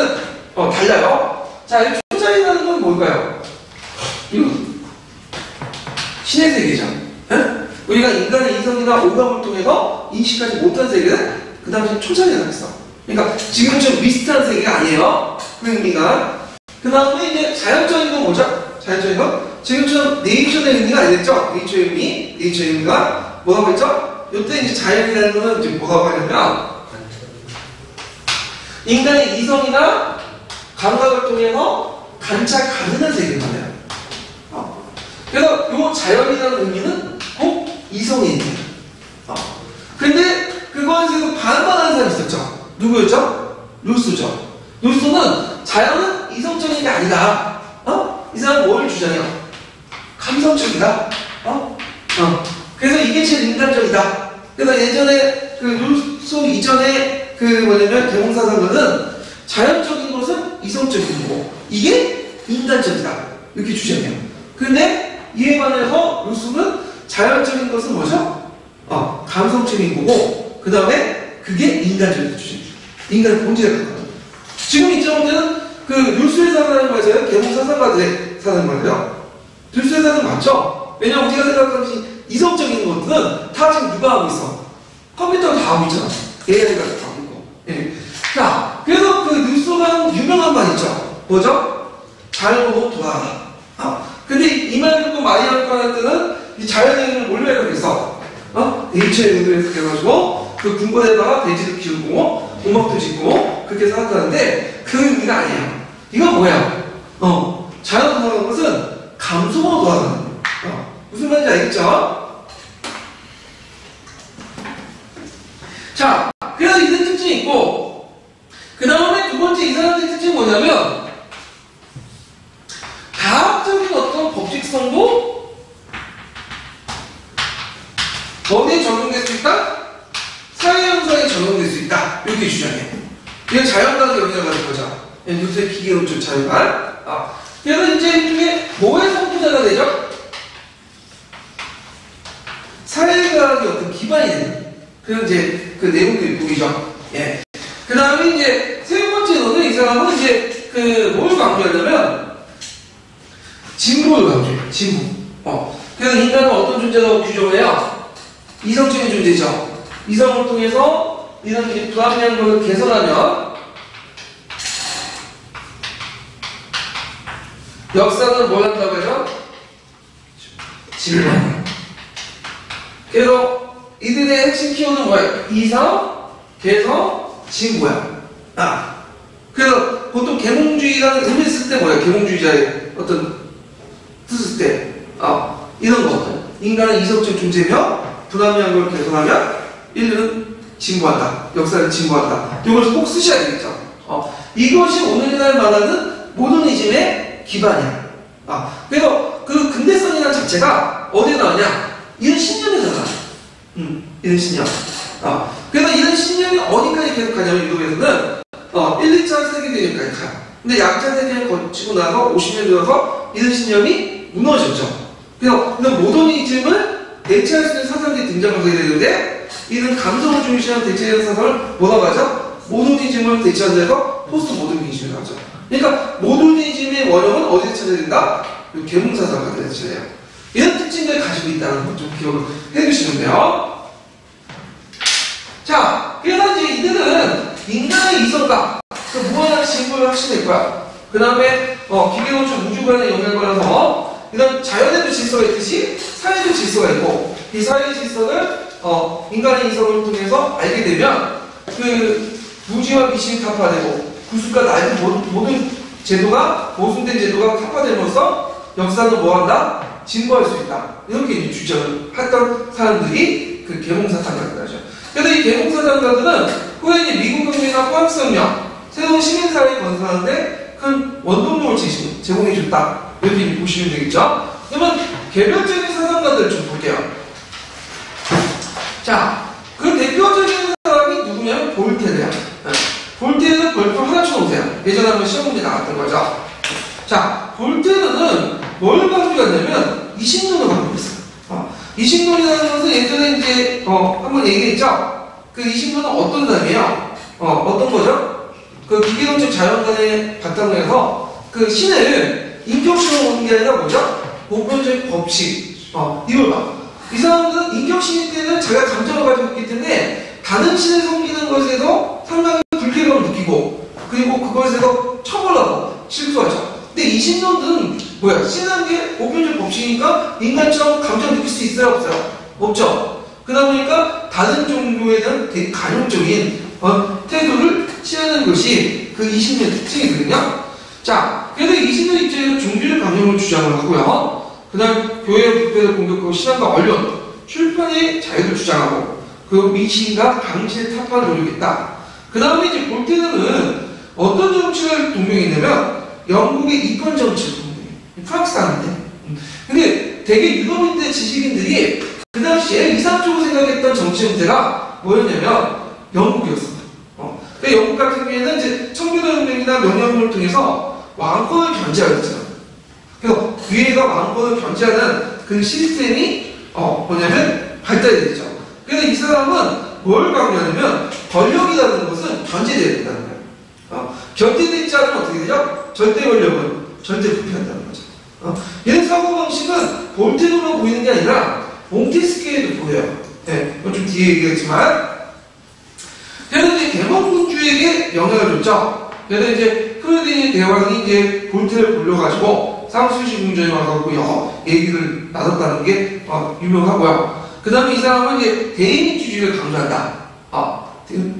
달라요. 자, 이 초자연이라는 건 뭘까요? 이거 신의 세계죠. 에? 우리가 인간의 이성이나 오감을 통해서 인식하지 못한 세계는 그 당시 초자연이라고 했어. 그러니까 지금처럼 미스트한 세계가 아니에요. 그 의미가. 그 다음에 이제 자연적인 건 뭐죠? 자연적인 건 지금처럼 네이처의 의미가 아니겠죠? 네이처의 의미가 뭐라고 했죠? 이때 이제 자연이라는 거는 이제 뭐라고 하냐면 인간의 이성이나 감각을 통해서 관찰 가능한 세계잖아요. 그래서 이 자연이라는 의미는 꼭 이성에 있는. 근데 그거에 대해서 반발하는 사람이 있었죠. 누구였죠? 루소죠. 루소는 자연은 이성적인 게 아니다. 이 사람은 뭘 주장해요? 감성적이다. 그래서 이게 제일 인간적이다. 그래서 예전에 그 루소 이전에 계몽사상가는 자연적인 것은 이성적인 거고 이게 인간적이다. 이렇게 주장해요. 근데 이에 반해서 루소는 자연적인 것은 뭐죠? 감성적인 거고 그 다음에 그게 인간적인 주장이에요. 인간의 본질에 가까워요. 지금 이점은 그 루소의 사상이 맞아요? 계몽사상가들의 사상이 맞아요? 루소의 사상 맞죠? 왜냐면 우리가 생각하는 이성적인 것들은 다 지금 누가 하고 있어? 컴퓨터가 다 하고 있잖아. AI가 다 하고 있고. 예. 자, 그래서 그 루소가 유명한 말 있죠? 뭐죠? 잘 보고 돌아가라. 근데 이 말 듣고 마리아 안토와네트는 이 자연의 뭘로 해석했어? 네이처의 의미로 해석해가지고 그 궁궐에다가 돼지도 키우고 공막도 짓고 그렇게 생각하는데 그 의미가 아니에요. 이건 뭐야? 자연으로 돌아가는 것은 감성으로 돌아가는 거예요. 무슨 말인지 알겠죠? 자, 그래서 이런 특징이 있고 그 다음에 두 번째 이 사람들의 특징이 뭐냐면 과학적인 어떤 법칙성도 어디에 적용될 수 있다? 사회 현상에 적용될 수 있다. 이렇게 주장해요. 이건 자연과학의 영향을 받는 거죠. 뉴턴의 기계론적 자연과. 그래서 이제 이쪽에 뭐의 성분자가 되죠? 사회과학의 어떤 기반이 되는 그런 이제 그 내용들이 보이죠. 예. 그 다음에 이제 세 번째로는 이 사람은 이제 뭘 강조하냐면 진보를 강조해요. 진보. 그래서 인간은 어떤 존재라고 규정해요? 이성적인 존재죠. 이성을 통해서 이런 이제 불합리한 것을 개선하면 역사는 뭘 한다고 하죠? 진보한다. 그래서 이들의 핵심 키워드는 뭐야? 이성, 개성, 진보야. 그래서 보통 계몽주의라는 의미를 쓸 때 뭐야? 계몽주의자의 어떤 뜻을 때 이런 거. 인간은 이성적 존재며 불합리한 걸 개선하면 인류는 진보한다. 역사를 진보한다. 이걸 꼭 쓰셔야 되겠죠. 이것이 오늘날 말하는 모더니즘의 기반이야. 그래서 그 근대성이라는 자체가 어디에 나오냐? 이런 신념에 나와. 이런 신념. 그래서 이런 신념이 어디까지 계속 가냐면 유럽에서는 1, 2차 세계대전까지 가요. 근데 양차 세계를 거치고 나서 50년 들어서 이런 신념이 무너졌죠. 그래서 모더니즘을 대체할 수 있는 사상들이 등장하게 되는데 이런 감성을 중시한 대체하는 사상을 뭐라고 하죠? 모더니즘을 대체하는 데서 포스트 모더니즘을 하죠. 그러니까 모더니즘의 원형은 어디서 찾아야 된다? 계몽사상과 찾아야 돼요. 이런 특징을 가지고 있다는 걸 좀 기억을 해주시면 돼요. 자, 그래서 이제 이들은 인간의 이성과 그 무한한 진보를 확신할 거야. 그 다음에 기계론적 우주관의 영향을 받아서 이런 자연에도 질서가 있듯이 사회에도 질서가 있고 이 사회의 질서를 인간의 이성을 통해서 알게 되면 그 무지와 미신이 타파되고 구습과 나의 모든 제도가 모순된 제도가 타파됨으로써 역사는 뭐한다? 진보할 수 있다. 이렇게 이제 주장을 했던 사람들이 그 계몽사상가들이죠. 그래서 이 계몽사상가들은 후에 이제 미국 혁명이나 프랑스 혁명, 새로운 시민사회 건설하는데 큰 원동력을 제공해줬다. 이렇게 보시면 되겠죠. 그러면 개별적인 사상가들을 좀 볼게요. 자, 그 대표적인 사람이 누구냐면 볼테르야. 볼테르는 별표 하나 쳐놓으세요. 예전에 한번 시험 문제 나왔던 거죠. 자, 볼테르는 뭘 강조했냐면 이식론을 강조했어요. 이식론이라는 것은 예전에 이제 한번 얘기했죠. 그 이식론은 어떤 사람이에요? 어떤 거죠? 그 기계론적 자연관의 바탕을 해서 그 신을 인격신으로 보는 게 아니라 뭐죠? 보편적 법칙. 이걸 봐. 이 사람들은 인격신일 때는 자기가 감정을 가지고 있기 때문에 다른 신을 섬기는 것에도 상당히 불쾌감을 느끼고 그리고 그것에서 처벌하고 실수하죠. 근데 이 신론들은 뭐야? 신이라는 게 보편적 법칙이니까 인간처럼 감정 느낄 수 있어요? 없어요? 없죠. 그러다 보니까 다른 종교에 대한 되게 관용적인 태도를 취하는 것이 그 이신론의 특징이거든요. 자, 그래서 이신론 입장에서 종교적 감정을 주장을 하고요. 그 다음 교회의 부패를 공격하고 신앙과 언론, 출판의 자유를 주장하고 그리고 미신과 강신의 타파를 노리겠다. 그 다음에 이제 볼테르는 어떤 정치를 동명했냐면 영국의 이권 정치를 동명해요. 프랑스 사람인데. 근데 되게 유럽인들 지식인들이 그 당시에 이상적으로 생각했던 정치 형태가 뭐였냐면 영국이었습니다. 그러니까 영국 같은 경우에는 이제 청교도혁명이나 명령을 통해서 왕권을 견제하였잖아요. 그래서 위에가 왕권을 견제하는 그 시스템이 뭐냐면 발달이 됐죠. 그래서 이 사람은 뭘 강조하냐면 권력이라는 것은 견제돼야 된다는 거예요. 견제되지 않으면 어떻게 되죠? 절대 권력은 절대 부패한다는 거죠. 이런 사고방식은 볼테르로 보이는 게 아니라 몽테스키에도 보여요. 네, 이건 좀 뒤에 얘기하겠지만 그래서 이제 계몽군주에게 영향을 줬죠. 그래서 이제 프로이덴의 대왕이 이제 볼테르를 불러가지고 상수시 궁전에 와서 얘기를 나눴다는 게 유명하고요. 그 다음에 이 사람은 이제 대의민주주의를 강조한다.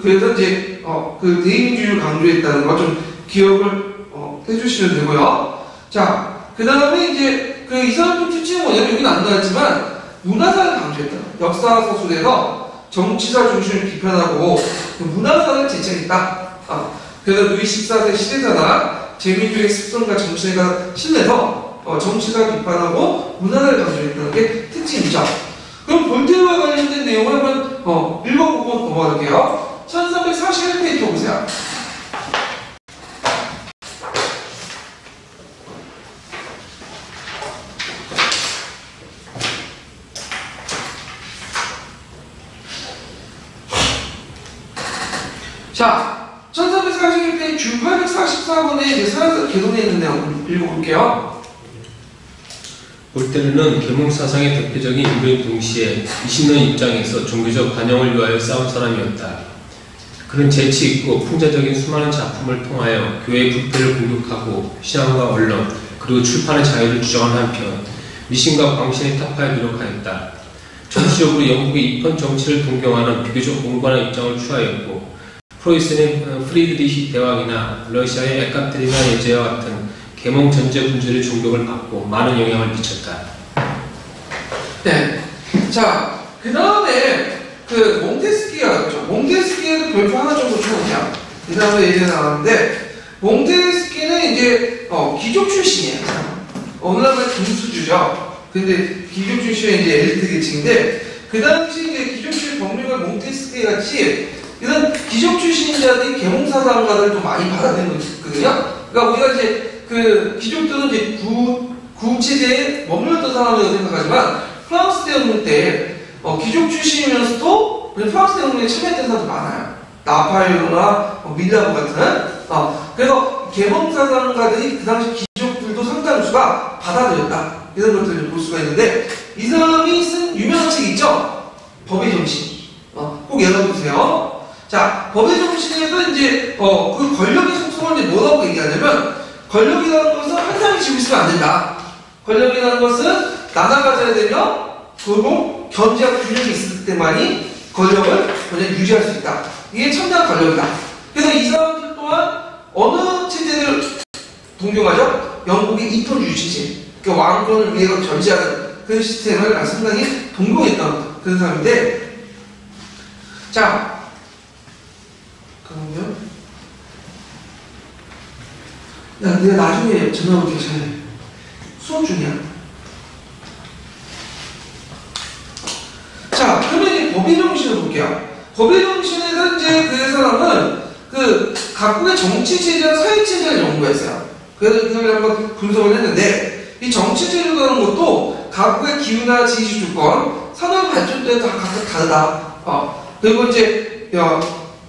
그래서 이제 그 대의민주주의를 강조했다는 거 좀 기억을 해주시면 되고요. 자, 그 다음에 이제 이 사람 좀 특징은 뭐냐면 여기는 안 나왔지만 문화사를 강조했다. 역사 서술에서 정치사 중심을 비판하고 그 문화사를 제창했다. 그래서 루이 14세 시대사나 제민주의 습성과 정치가 신내서 정치사 비판하고 문화사를 강조했다는 게 특징이죠. 그럼 볼테르와 관련된 내용을 한번 읽어보고 넘어갈게요. 1341페이지 보세요. 자, 1341페이지 주 844번에 이제 사라서 개동되어 있는 내용 읽어볼게요. 볼테르는 계몽사상의 대표적인 인물인 동시에 이신론 입장에서 종교적 관용을 위하여 싸운 사람이었다. 그는 재치 있고 풍자적인 수많은 작품을 통하여 교회의 부패를 공격하고 신앙과 언론 그리고 출판의 자유를 주장한 한편 미신과 광신의 타파에 노력하였다. 정치적으로 영국의 입헌 정치를 동경하는 비교적 공관한 입장을 취하였고 프로이센의 프리드리히 대왕이나 러시아의 에카테리나 여제와 같은 계몽 전제 군주의 존경을 받고 많은 영향을 미쳤다. 네. 자, 그 다음에 그 몽테스키아가 있죠. 몽테스키아도 별표 하나 정도 쳐보냐. 그 다음에 얘기가 나왔는데, 몽테스키는 이제 귀족 출신이에요. 오늘날의 군수주죠. 근데 귀족 출신의 이제 엘리트 계층인데, 그 당시 이제 귀족 출신 법률가 몽테스키 같이 이런 귀족 출신 자들이 계몽사상가들도 많이 받아들였거든요. 그러니까 우리가 이제 그 귀족들은 이제 구체제에 머물렀던 사람이라고 생각하지만 프랑스 대혁명 때 귀족 출신이면서도 프랑스 대혁명에 참여했던 사람도 많아요. 나팔로나 밀라보 같은. 그래서 계몽사상가들이 그 당시 귀족들도 상당수가 받아들였다. 이런 것들을 볼 수가 있는데, 이 사람이 쓴 유명한 책이 있죠? 법의 정신. 꼭 읽어보세요. 자, 법의 정신에서 이제, 그 권력의 속성을 이제 뭐라고 얘기하냐면, 권력이라는 것은 한 사람이 지고 있으면 안 된다. 권력이라는 것은 나눠가져야 되며, 그리고 견제하고 균형이 있을 때만이 권력을 그냥 유지할 수 있다. 이게 참된 권력이다. 그래서 이 사람들 또한 어느 체제를 동경하죠? 영국의 이토주의 체제. 그러니까 왕권을 위해서 견제하는 그런 시스템을 상당히 동경했던 그런 사람인데, 자, 그러면 야, 내가 나중에 전화 올게. 잘 수업 중이야. 자, 그러면 이제 법의 정신을 볼게요. 법의 정신에서 이제 그 사람은 그 각국의 정치 체제와 사회 체제를 연구했어요. 그래서 그걸 한번 분석을 했는데, 이 정치 체제라는 것도 각국의 기후나 지시 조건, 산업 발전 때에 다 각각 다르다. 그리고 이제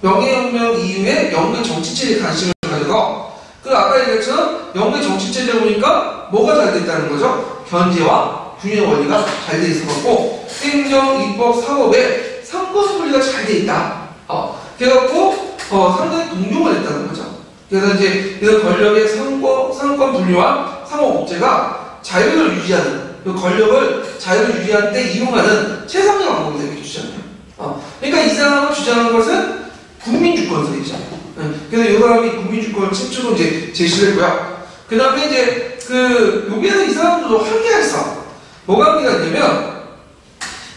명예혁명 이후에 영국의 정치 체제에 관심을 가져서, 그 아까 얘기했처럼 영국의 정치 체제를 보니까 뭐가 잘 됐다는 거죠? 견제와 균형 원리가 잘 돼 있어갖고 행정, 입법, 사법에 상권 분리가 잘 돼 있다. 그래갖고 상당히 동경을 했다는 거죠. 그래서 이제 이런 권력의 상권 분리와 상호법제가 자유를 유지하는, 그 권력을 자유를 유지하는 데 이용하는 최상의 방법이 되게 주장해요. 그러니까 이 사람을 주장하는 것은 국민주권설이죠. 그래서 이 사람이 국민주권을 최초로 이제 제시를 했고요. 그 다음에 이제 여기에서 이 사람들도 한계가 있어. 뭐가 한계가 있냐면,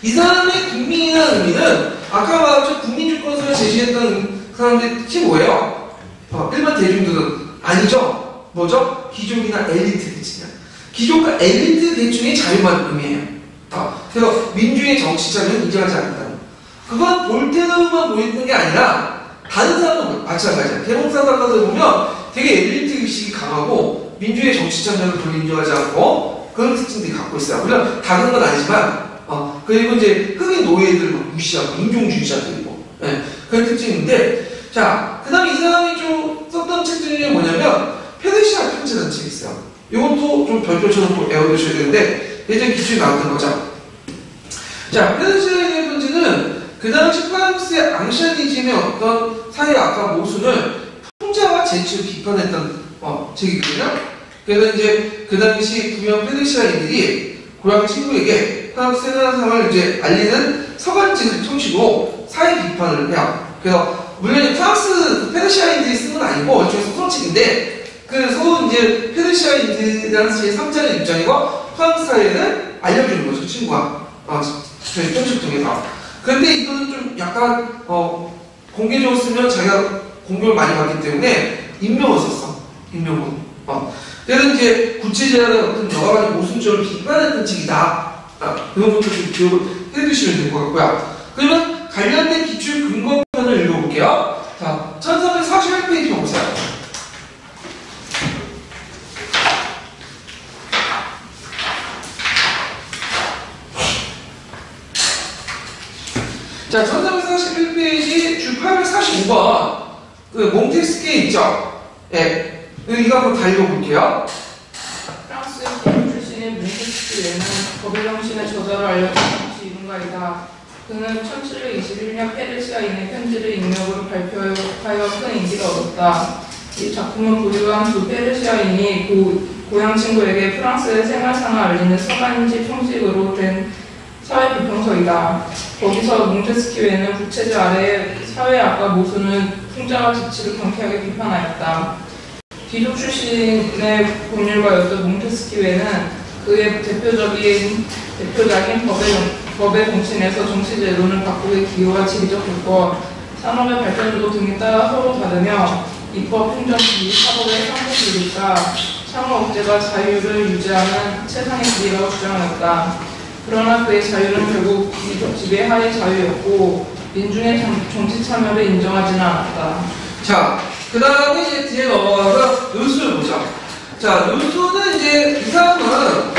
이 사람의 국민이라는 의미는 아까 말했죠. 국민주권설을 제시했던 사람들이 특히 뭐예요? 일반 대중들은 아니죠. 뭐죠? 귀족이나 엘리트 계층이야. 귀족과 엘리트 계층의 자유만 의미해요. 그래서 민주의 정치 자유는 인정하지 않는다. 그건 볼테르만 보이는 게 아니라 다른 사람도 마찬가지야. 계몽사상가들 보면 되게 엘리트 의식이 강하고 민주의 정치 자유를 별로 인정하지 않고 그런 특징들이 갖고 있어요. 물론 다른 건 아니지만, 그리고 이제 흑인 노예들을 무시하고 인종주의자들이고, 그런 특징인데, 자, 그 다음에 이 사람이 좀 썼던 책 중에 뭐냐면 페르시아 편지라는 책이 있어요. 이것도 좀 별표처럼 꼭 외워두셔야 되는데 예전에 기출이 나왔던 거죠. 자, 페르시아의 편지는 그 당시 프랑스의 앙샤니즘의 어떤 사회 악화 모순을 풍자와 재치로 비판했던 책이거든요. 그래서 이제 그 당시 구명 페르시아인들이 고향 친구에게 프랑스 세나상을 이제 알리는 서간지를 형식으로 사회 비판을 해요. 그래서 물론 프랑스 페르시아인들이 쓴 건 아니고 일종의 소설책인데, 그 서로 이제 페르시아인들이라는 제3자의 입장이고 프랑스 사회를 알려주는 거죠, 친구가. 저희 편집 통해서. 그런데 이거는 좀 약간 공개적으로 쓰면 자기가 공격을 많이 받기 때문에 인명을 썼어. 인명을. 그래서 이제 구체적인 어떤 여러 가지 모순점을 비판했던 책이다. 이런 것도 좀 기억을 해두시면 될 것 같고요. 그러면 관련된 기출 근거편을 읽어볼게요. 자, 1341페이지 보세요. 자, 1341페이지 주 845번 그 몽테스키에 있죠? 예. 이거 한번 다 읽어볼게요. 프랑스의 기독 출신인 몽테스키에는 법의 정신의 저자로 알려진 정치 이론가이다. 그는 1721년 페르시아인의 편지를 익명으로 발표하여 큰 인기를 얻었다. 이 작품은 부유한 두 페르시아인이 고향 친구에게 프랑스의 생활상을 알리는 서간지 형식으로 된 사회 비평서이다. 거기서 몽테스키웨는 부채질 아래의 사회학과 모순은 풍자와 지치를 경쾌하게 비판하였다. 귀족 출신의 법률가였던 몽테스키웨는 그의 대표적인 법의 정신에서 정치 제도는 각국의 기호와 지리적 조건, 산업의 발전도 등에 따라 서로 다르며 입법, 행정기, 사법의 상호주의가 상호업체가 자유를 유지하는 최상의 길이라고 주장하였다. 그러나 그의 자유는 결국 귀족 지배하의 자유였고 민중의 정치 참여를 인정하지는 않았다. 자, 그 다음에 이제 뒤에 넘어가서 루스를 보죠. 자, 루스는 이제 이 사람은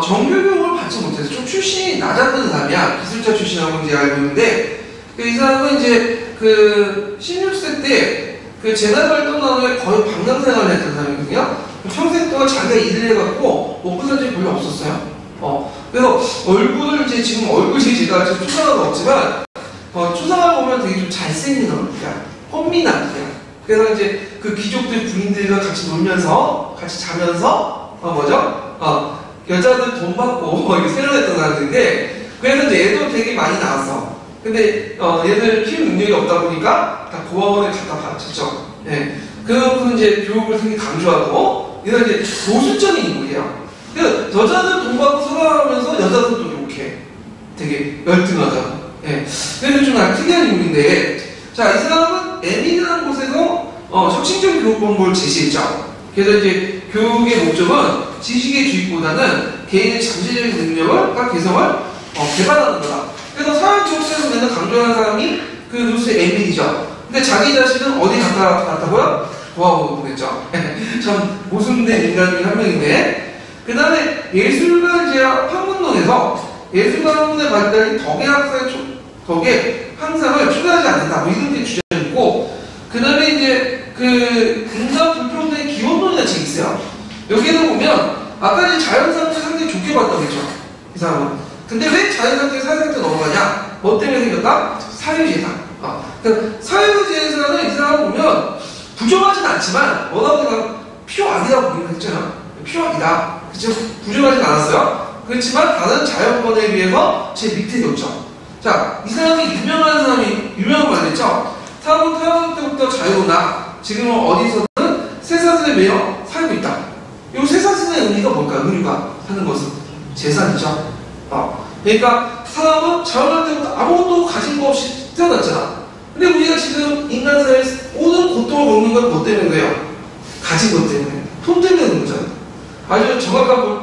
정규교육을 받지 못해서 좀 출신이 낮았던 사람이야. 기술자 출신이라고 이제 알고 있는데, 이 사람은 이제 16세 때 제나발 떠나는 거의 방랑 생활을 했던 사람이거든요. 평생 동안 자기가 일을 해갖고 먹고 산 적이 별로 없었어요. 그래서 얼굴을 이제 지금 얼굴이 제가 지금 초상화가 없지만, 초상화 보면 되게 좀 잘생긴 얼굴이야. 꽃미남이야. 그래서 이제 그 귀족들 부인들과 같이 놀면서, 같이 자면서, 여자들 돈 받고 이렇게 세련했던 사람들인데, 그래서 이제 애도 되게 많이 나왔어. 근데 얘들 키울 능력이 없다 보니까 다 고아원에 갖다 바쳤죠. 예. 그래서 이제 교육을 되게 강조하고, 이런 이제 보수적인 인물이에요. 그 여자들 돈 받고 살아가면서 여자들도 이렇게 되게 열등하다. 예. 그래서 좀 특이한 인물인데, 자, 이 사람은 에밀이라는 곳에서 혁신적인 교육 방법을 제시했죠. 그래서 이제 교육의 목적은 지식의 주입보다는 개인의 잠재적인 능력을, 개성을 개발하는 거다. 그래서 사회교육에서 맨날 강조하는 사람이 그 루스의 에밀이죠. 근데 자기 자신은 어디 갔다고요? 고아원으로 보냈죠. 참 모순된 인간 중 한 명인데, 그 다음에 예술가 이제 학문론에서 예술가 학문의 발달이 덕의 향상을 초래하지 않는다. 뭐 이런 게 주장이고, 그 다음에 이제 인간 불평등의 기원론이라는 책이 있어요. 여기를 보면 아까 이제 자연상태 상당히 좋게 봤다고 했죠. 이 사람은. 근데 왜 자연상태 사회상태 넘어가냐? 뭐 때문에 생겼다? 사회주의상. 그러니까 사회주의에서는 이 사람을 보면 부정하진 않지만 워낙 내가 피요악이라고 보기로 했잖아. 피요악이다. 그쵸? 부정하진 않았어요. 그렇지만 다른 자연권에 비해서 제 밑에 뒀죠. 자, 이 사람이 유명한 말 했죠. 사람은 태어날 때부터 자유로나 지금은 어디서든 쇠사슬에 매여 살고 있다. 이 쇠사슬의 의미가 뭘까요? 의미가 하는 것은 재산이죠. 그러니까 사람은 태어날 때부터 아무것도 가진 거 없이 태어났잖아. 근데 우리가 지금 인간 사회에서 모든 고통을 겪는 건 뭐 때문에요? 가진 것 때문에. 돈 때문에 그런 거잖아. 아주 정확한 건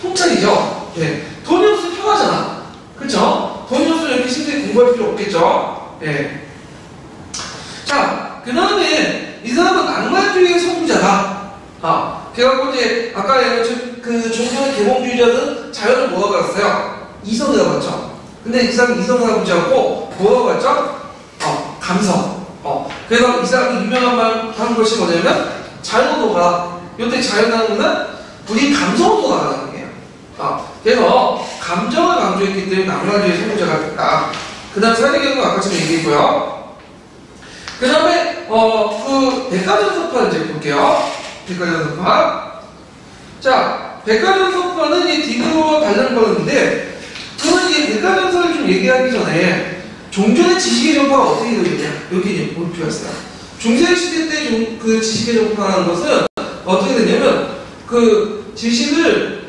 통찰이죠. 예. 돈이 없으면 편하잖아. 그쵸? 돈이 없으면 이렇게 심지어 공부할 필요 없겠죠. 예. 자, 그 다음에 이 사람은 낭만주의의 선구자다. 그래갖고 이제 아까 종교의 계몽주의자는 자연을 뭐라고 갔어요? 이성이라고 했죠. 근데 이 사람은 이성을 하고 있지 않고 뭐라고 했죠? 감성. 그래서 이 사람이 유명한 말 하는 것이 뭐냐면 자연도가 요때 자연하는 거는 우리 감성도 나가는 거예요. 그래서 감정을 강조했기 때문에 낭만주의의 선구자가 됐다. 그 다음 사회경은 아까처럼 얘기했고요. 그 다음에 백과전서파를 이제 볼게요. 백과전서파. 자, 백과전서파는 이 디그로와 다른 거였는데, 그러면 이 백과전서를 좀 얘기하기 전에 종전의 지식의 전파가 어떻게 되겠냐? 이렇게 이제 볼 필요가 있어요. 중세시대 때 그 지식의 전파라는 것은 어떻게 되냐면 그 지식을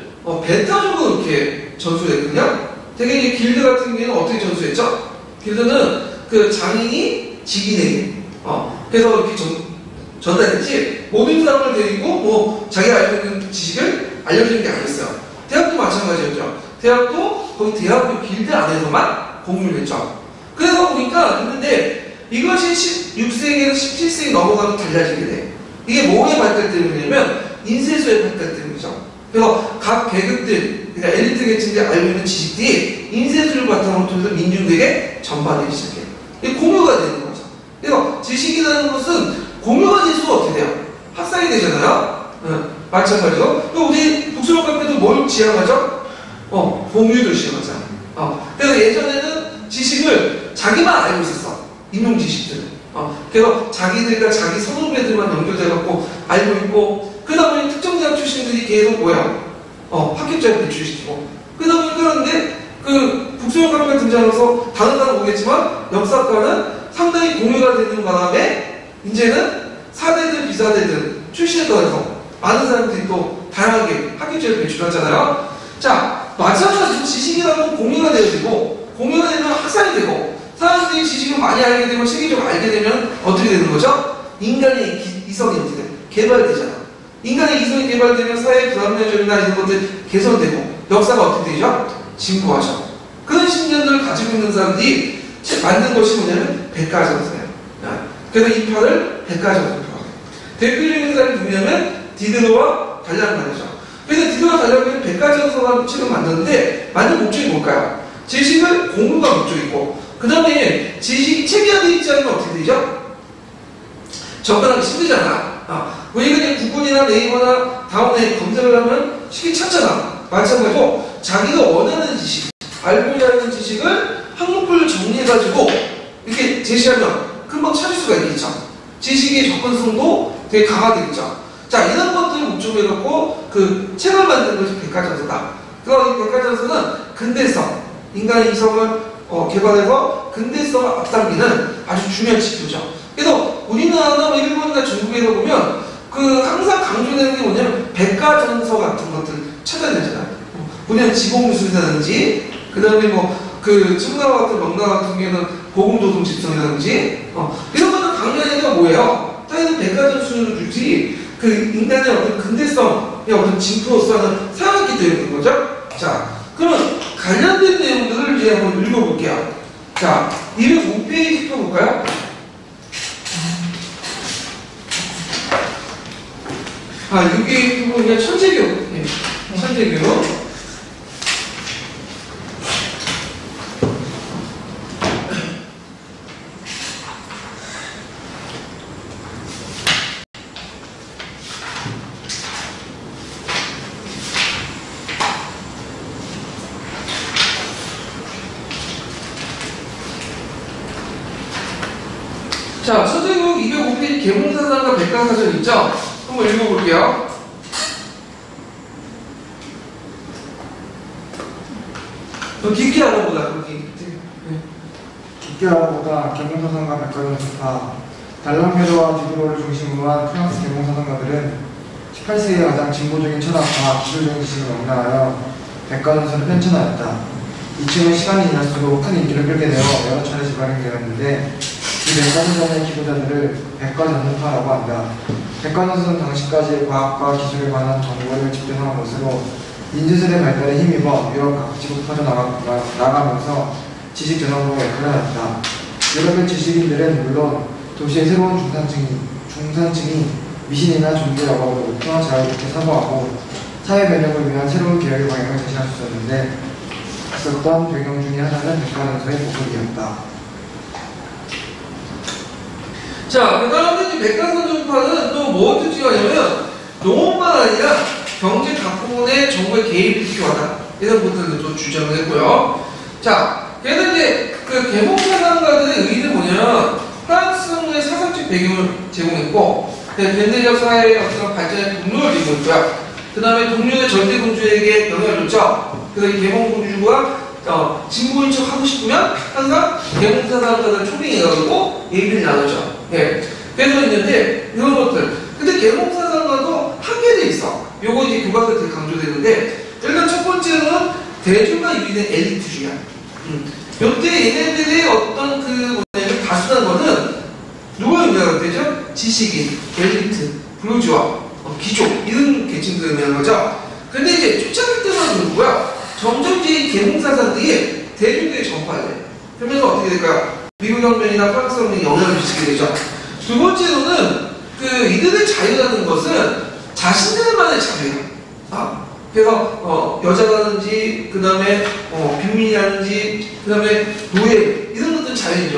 베타적으로 이렇게 전수했거든요. 되게 이제 길드 같은 경우는 어떻게 전수했죠? 길드는 그 장인이 직인에게 그래서 이렇게 전달했지 모든 사람을 데리고 뭐 자기가 알고 있는 지식을 알려주는 게 아니었어요. 대학도 마찬가지였죠. 대학도 거기 대학교 길드 안에서만 공부를 했죠. 그래서 보니까 했는데 이것이 16세기에서 17세기 넘어가면 달라지게 돼. 이게 뭐의 발달 때문이냐면 인쇄소의 발달 때문이죠. 그래서 각 계급들, 그러니까 엘리트 계층들이 알고 있는 지식들이 인쇄소를 바탕으로 통해서 민중들에게 전파되기 시작해요. 이게 공유가 되는 거죠. 그래서 지식이라는 것은 공유가 될수록 어떻게 돼요? 학살이 되잖아요. 마찬가지로. 또 우리 북수록 카페도 뭘 지향하죠? 공유를 지향하잖아요. 그래서 예전에는 지식을 자기만 알고 있었어. 인용 지식들은. 그래서 자기들과 자기 선후배들만 연결돼갖고 알고 있고, 그러다 보니 특정 대학 출신들이 계속 뭐야? 합격자를 배출시키고 그러다 보니까 그런데 그 북소영학과가 등장해서 다른 과는 모르겠지만 역사과는 상당히 공유가 되는 바람에 이제는 사대든 비사대든 출신에 따라서 많은 사람들이 또 다양하게 합격자를 배출하잖아요. 자, 마찬가지로 지식이라고 공유가 되어지고 공유가 되면 확산이 되고 사람들이 지식을 많이 알게 되고 체계적으로 알게 되면 어떻게 되는 거죠? 인간의 이성이 어떻게 돼? 개발되잖아. 인간의 이성이 개발되면 사회의 불합리점이나 이런 것들 개선되고 역사가 어떻게 되죠? 진보하죠. 그런 신념들을 가지고 있는 사람들이 만든 것이 뭐냐면 백과전서예요. 그래서 이 편을 백과전서라고 해요. 대표적인 사람이 누구냐면 디드로와 달랑간이죠. 그래서 디드로와 달랑간은 백과전서라는 책을 만드는데 만든 목적이 뭘까요? 지식을 공부가 목적이고 그 다음에 지식이 체계화되어 있지 않으면 어떻게 되죠? 접근하기 힘들잖아. 왜 그냥 구글이나 네이버나 다운에 검색을 하면 쉽게 찾잖아. 마찬가지로 자기가 원하는 지식, 알고자 하는 지식을 항목별로 정리해가지고 이렇게 제시하면 금방 찾을 수가 있겠죠. 지식의 접근성도 되게 강화되겠죠. 자, 이런 것들을 목적으로 해갖고 그 책을 만든 것이 백과전서다. 그럼 이 백과전서는 근대성, 인간의 이성을 개발해서 근대성을 앞당기는 아주 중요한 지표죠. 그래서 우리나라나 뭐 일본이나 중국에서 보면 그 항상 강조되는 게 뭐냐면 백과전서 같은 것들 찾아야 되잖아요. 우리는 지공무술이라든지 그 다음에 뭐 그 청나라 같은 명나라 같은 경우에는 보금조동 집성이라든지 이런 것들 강조하는 게 뭐예요? 당연히 백과전서를 주지 그 인간의 어떤 근대성의 어떤 징표로서는 사용했기 때문인 거죠. 자, 그러면 관련된 내용들을 이제 한번 읽어볼게요. 자, 205페이지 펴볼까요? 여기 보면 천재교육. 네. 천재교육. 자, 천재교육 205페이지 개몽사전과 백과사전 있죠? 한번 읽어볼게요. 깊게 알아보자. 깊게 알아보다 개몽사전과 백과전서파 달랑페르와 디드로를 중심으로 한 프랑스 개몽사전가들은 18세기의 가장 진보적인 철학과 기술적인 지식을 영향하여 백과전서를 편찬하였다. 이 책은 시간이 지날수록 큰 인기를 끌게 되어 여러 차례 재발행되었는데 이 백과전서의 기고자들을 백과전서파라고 한다. 백과전서는 당시까지의 과학과 기술에 관한 정보를 집중한 것으로 인지술의 발달에 힘입어 유럽 각지로 퍼져나가면서 지식 전환으로 역할을 하였다. 유럽의 지식인들은 물론 도시의 새로운 중산층이 미신이나 종교 영역으로부터 자유롭게 사고하고 사회 변혁을 위한 새로운 개혁의 방향을 제시할 수 있었는데 있었던 배경 중에 하나는 백과전서의 보급이었다. 자, 그 다음에 백과전서파는 또 뭐가 특징하냐면 농업만 아니라 경제 각 부분에 정부의 개입이 필요하다. 이런 것들을 또 주장을 했고요. 자, 그래서 이제 그 개몽사상가들의 의의는 뭐냐면 프랑스 정부의 사상적 배경을 제공했고 현대적 사회의 어떤 발전에 동력을 제공했고요. 그 다음에 동료의 전대공주에게 영향을 줬죠. 그래서 이 개몽공주가 진보인 척 하고 싶으면 항상 개몽사상가들을 초빙해가지고 얘기를 나누죠. 예. 그래서 있는데 이런 것들. 근데 개몽사상가도 한계돼 있어. 요거 이제 교과서에 되게 강조되는데 일단 첫 번째는 대중과 유리된 엘리트주의야. 요때 얘네들의 어떤 그 뭐냐면 다수라는 거는 누가 의미하는 되죠? 지식인, 엘리트, 부르주아, 귀족 이런 계층들을 의미하는 거죠. 근데 이제 쫓아갈 때만 누구야? 점점 이제 이 개몽사상들이 대중들에 전파돼. 그러면서 어떻게 될까요? 미국 혁명이나 프랑스 혁명이 영향을 미치게 되죠. 두 번째로는 그 이들의 자유라는 것은 자신들만의 자유야. 그래서 여자라든지 그 다음에 빈민이라든지 그 다음에 노예 이런 것들은 자유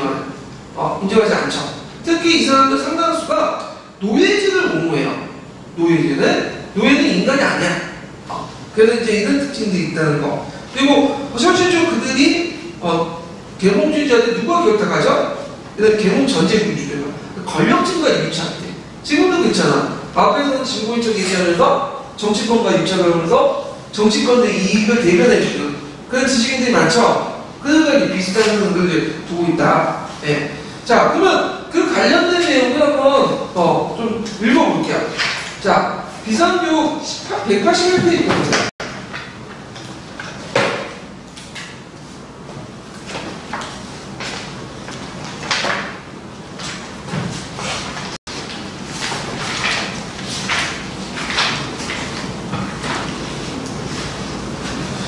인정하지 않죠. 특히 이 사람들 상당수가 노예제를 옹호해요. 노예는 인간이 아니야. 그래서 이제 이런 특징들이 있다는 거. 그리고 실질적으로 그들이 계몽주의자들 누가 기억하죠? 이런 계몽 전제군주들 권력진과 유착돼. 지금도 그렇잖아. 앞에서는 진보인 척 얘기하면서 정치권과 유착을 하면서 정치권의 이익을 대변해주는 그런 지식인들이 많죠. 그러니까 비슷한 흐름을 두고 있다. 예. 자, 그러면 그 관련된 내용을 한번 좀 읽어볼게요. 자, 비상교육 181페이지 보세요.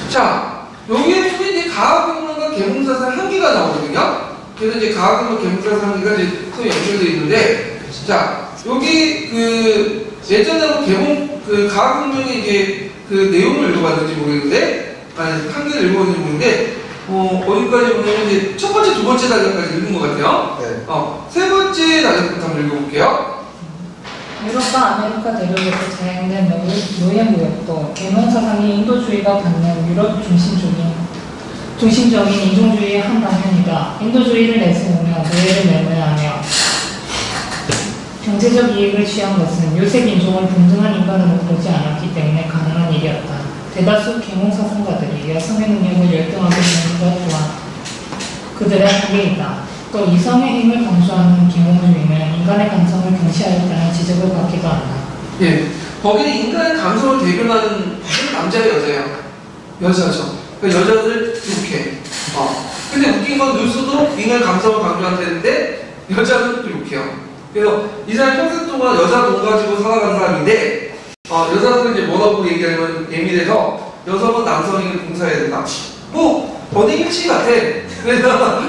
자, 여기에 보면 이제 가학학문과 계몽사상 한계가 나오거든요. 그래서 이제 가학학문 계몽사상 한계가 이제 서로 연결되어 있는데, 자, 여기 그 예전에 계몽 가학학문의 이제 그 내용을 읽어봤는지 모르겠는데, 아니 한계를 읽어봤는지 모르겠는데, 어디까지 보면 이제 첫 번째, 두 번째 단락까지 읽은 것 같아요. 네. 세 번째 단락부터 한번 읽어볼게요. 유럽과 아메리카 대륙에서 자행된 노예무역도 계몽사상이 인도주의가 갖는 유럽 중심적인 인종주의의 한 방향이다. 인도주의를 내세우며 노예를 매매하며 경제적 이익을 취한 것은 요색 인종을 동등한 인간으로 보지 않았기 때문에 가능한 일이었다. 대다수 계몽사상가들이 여성의 능력을 열등하게 보는 것 또한 그들의 한계이다. 또 이성의 힘을 강조하는 계몽주의는 인간의 감성을 경시하였다는 지적을 받기도 한다. 예, 거기는 인간의 감성을 대변하는 남자예요, 여자예요? 여자죠. 그러니까 여자들 욕해. 근데 웃긴 건 뉴스도 인간의 감성을 강조한다는데 여자는 또 욕해요. 그래서 이 사람이 평생 동안 여자 돈 가지고 살아간 사람인데 여자들은 이제 뭐라고 얘기하면 예민해서 여성은 남성에게 봉사해야 된다. 뭐 어디 일치 같아. 그래서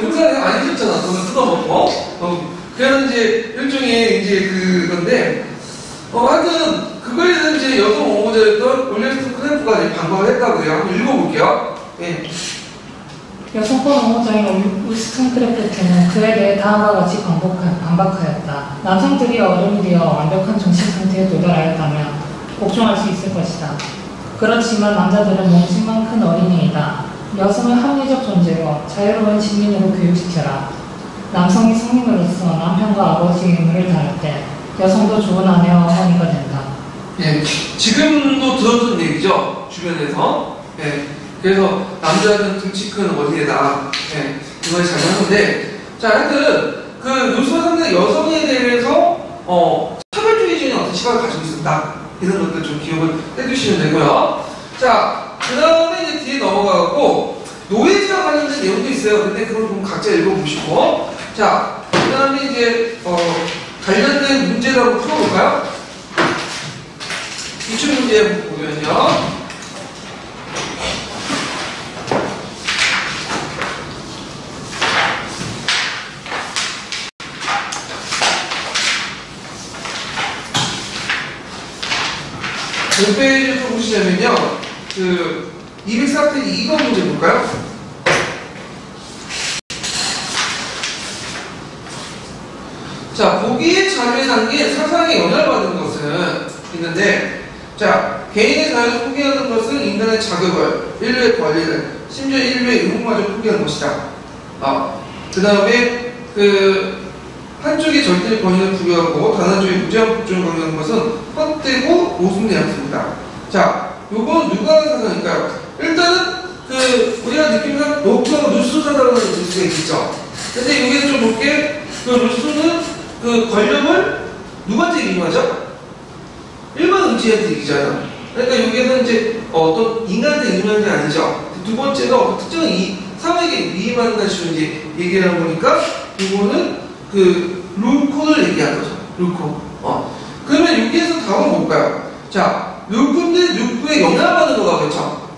봉사를 안 해줬잖아. 돈을 뜯어먹고. 그래서 이제 일종의 이제 그건데 하여튼 그거에 대해서 이제 여성 옹호자였던 올리스트 크래프가 이제 반박을 했다고요. 한번 읽어볼게요. 예. 여성권 옹호자인 울스턴 크래프트는 그에 대해 다음과 같이 반박하였다. 남성들이 어른이 되어 완벽한 정신 상태에 도달하였다면 복종할 수 있을 것이다. 그렇지만 남자들은 몸집만 큰 어린이이다. 여성을 합리적 존재로 자유로운 시민으로 교육시켜라. 남성이 성인으로서 남편과 아버지의 의무를 다할 때 여성도 좋은 아내와 어머니가 된다. 예, 지금도 들었던 얘기죠. 주변에서. 예, 그래서 남자는 등치 큰 어린애다. 예, 이걸 잘 하는데, 자, 하여튼 그 요소 상대 여성에 대해서 차별주의적인 어떤 시각을 가지고 있었다. 이런 것들 좀 기억을 해두시면 되고요. 자, 그 다음에 이제 뒤에 넘어가고 노예제와 관련된 내용도 있어요. 근데 그걸 좀 각자 읽어보시고, 자, 그 다음에 이제 관련된 문제를 한번 풀어볼까요? 기출 문제 보면요. 몇 페이지를 보시냐면요. 그 204페이지 2번 문제 볼까요? 자, 보기의 자유에 담긴 사상에 영향을 받은 것은 있는데, 자, 개인의 자유를 포기하는 것은 인간의 자격을, 인류의 권리를, 심지어 인류의 의무마저 포기하는 것이다. 그 다음에 한쪽이 절대적 권위를 부여하고 다른 한쪽이 무제한 복종을 강요하는 것은 헛되고 모순되었습니다. 자, 요건 누가 하는 사상일까요? 일단은 우리가 느끼면 로크하고 루소 사상을 뉴스가 있겠죠. 근데 여기서 좀 볼게, 루소는 권력을 누구한테 위임하죠? 일반 의지한테 얘기잖아요. 그러니까 여기에서 이제 어떤 인간한테 위임하는 게 아니죠. 두 번째가 어떤 특정한 사회에게 위임하는 식으로 이제 얘기를 하는 거니까 이거는 루코를 얘기하는 거죠. 루코. 그러면 여기에서 답은 뭘까요? 자, 루코인데 루코에 영향을 받는 거가 그렇죠.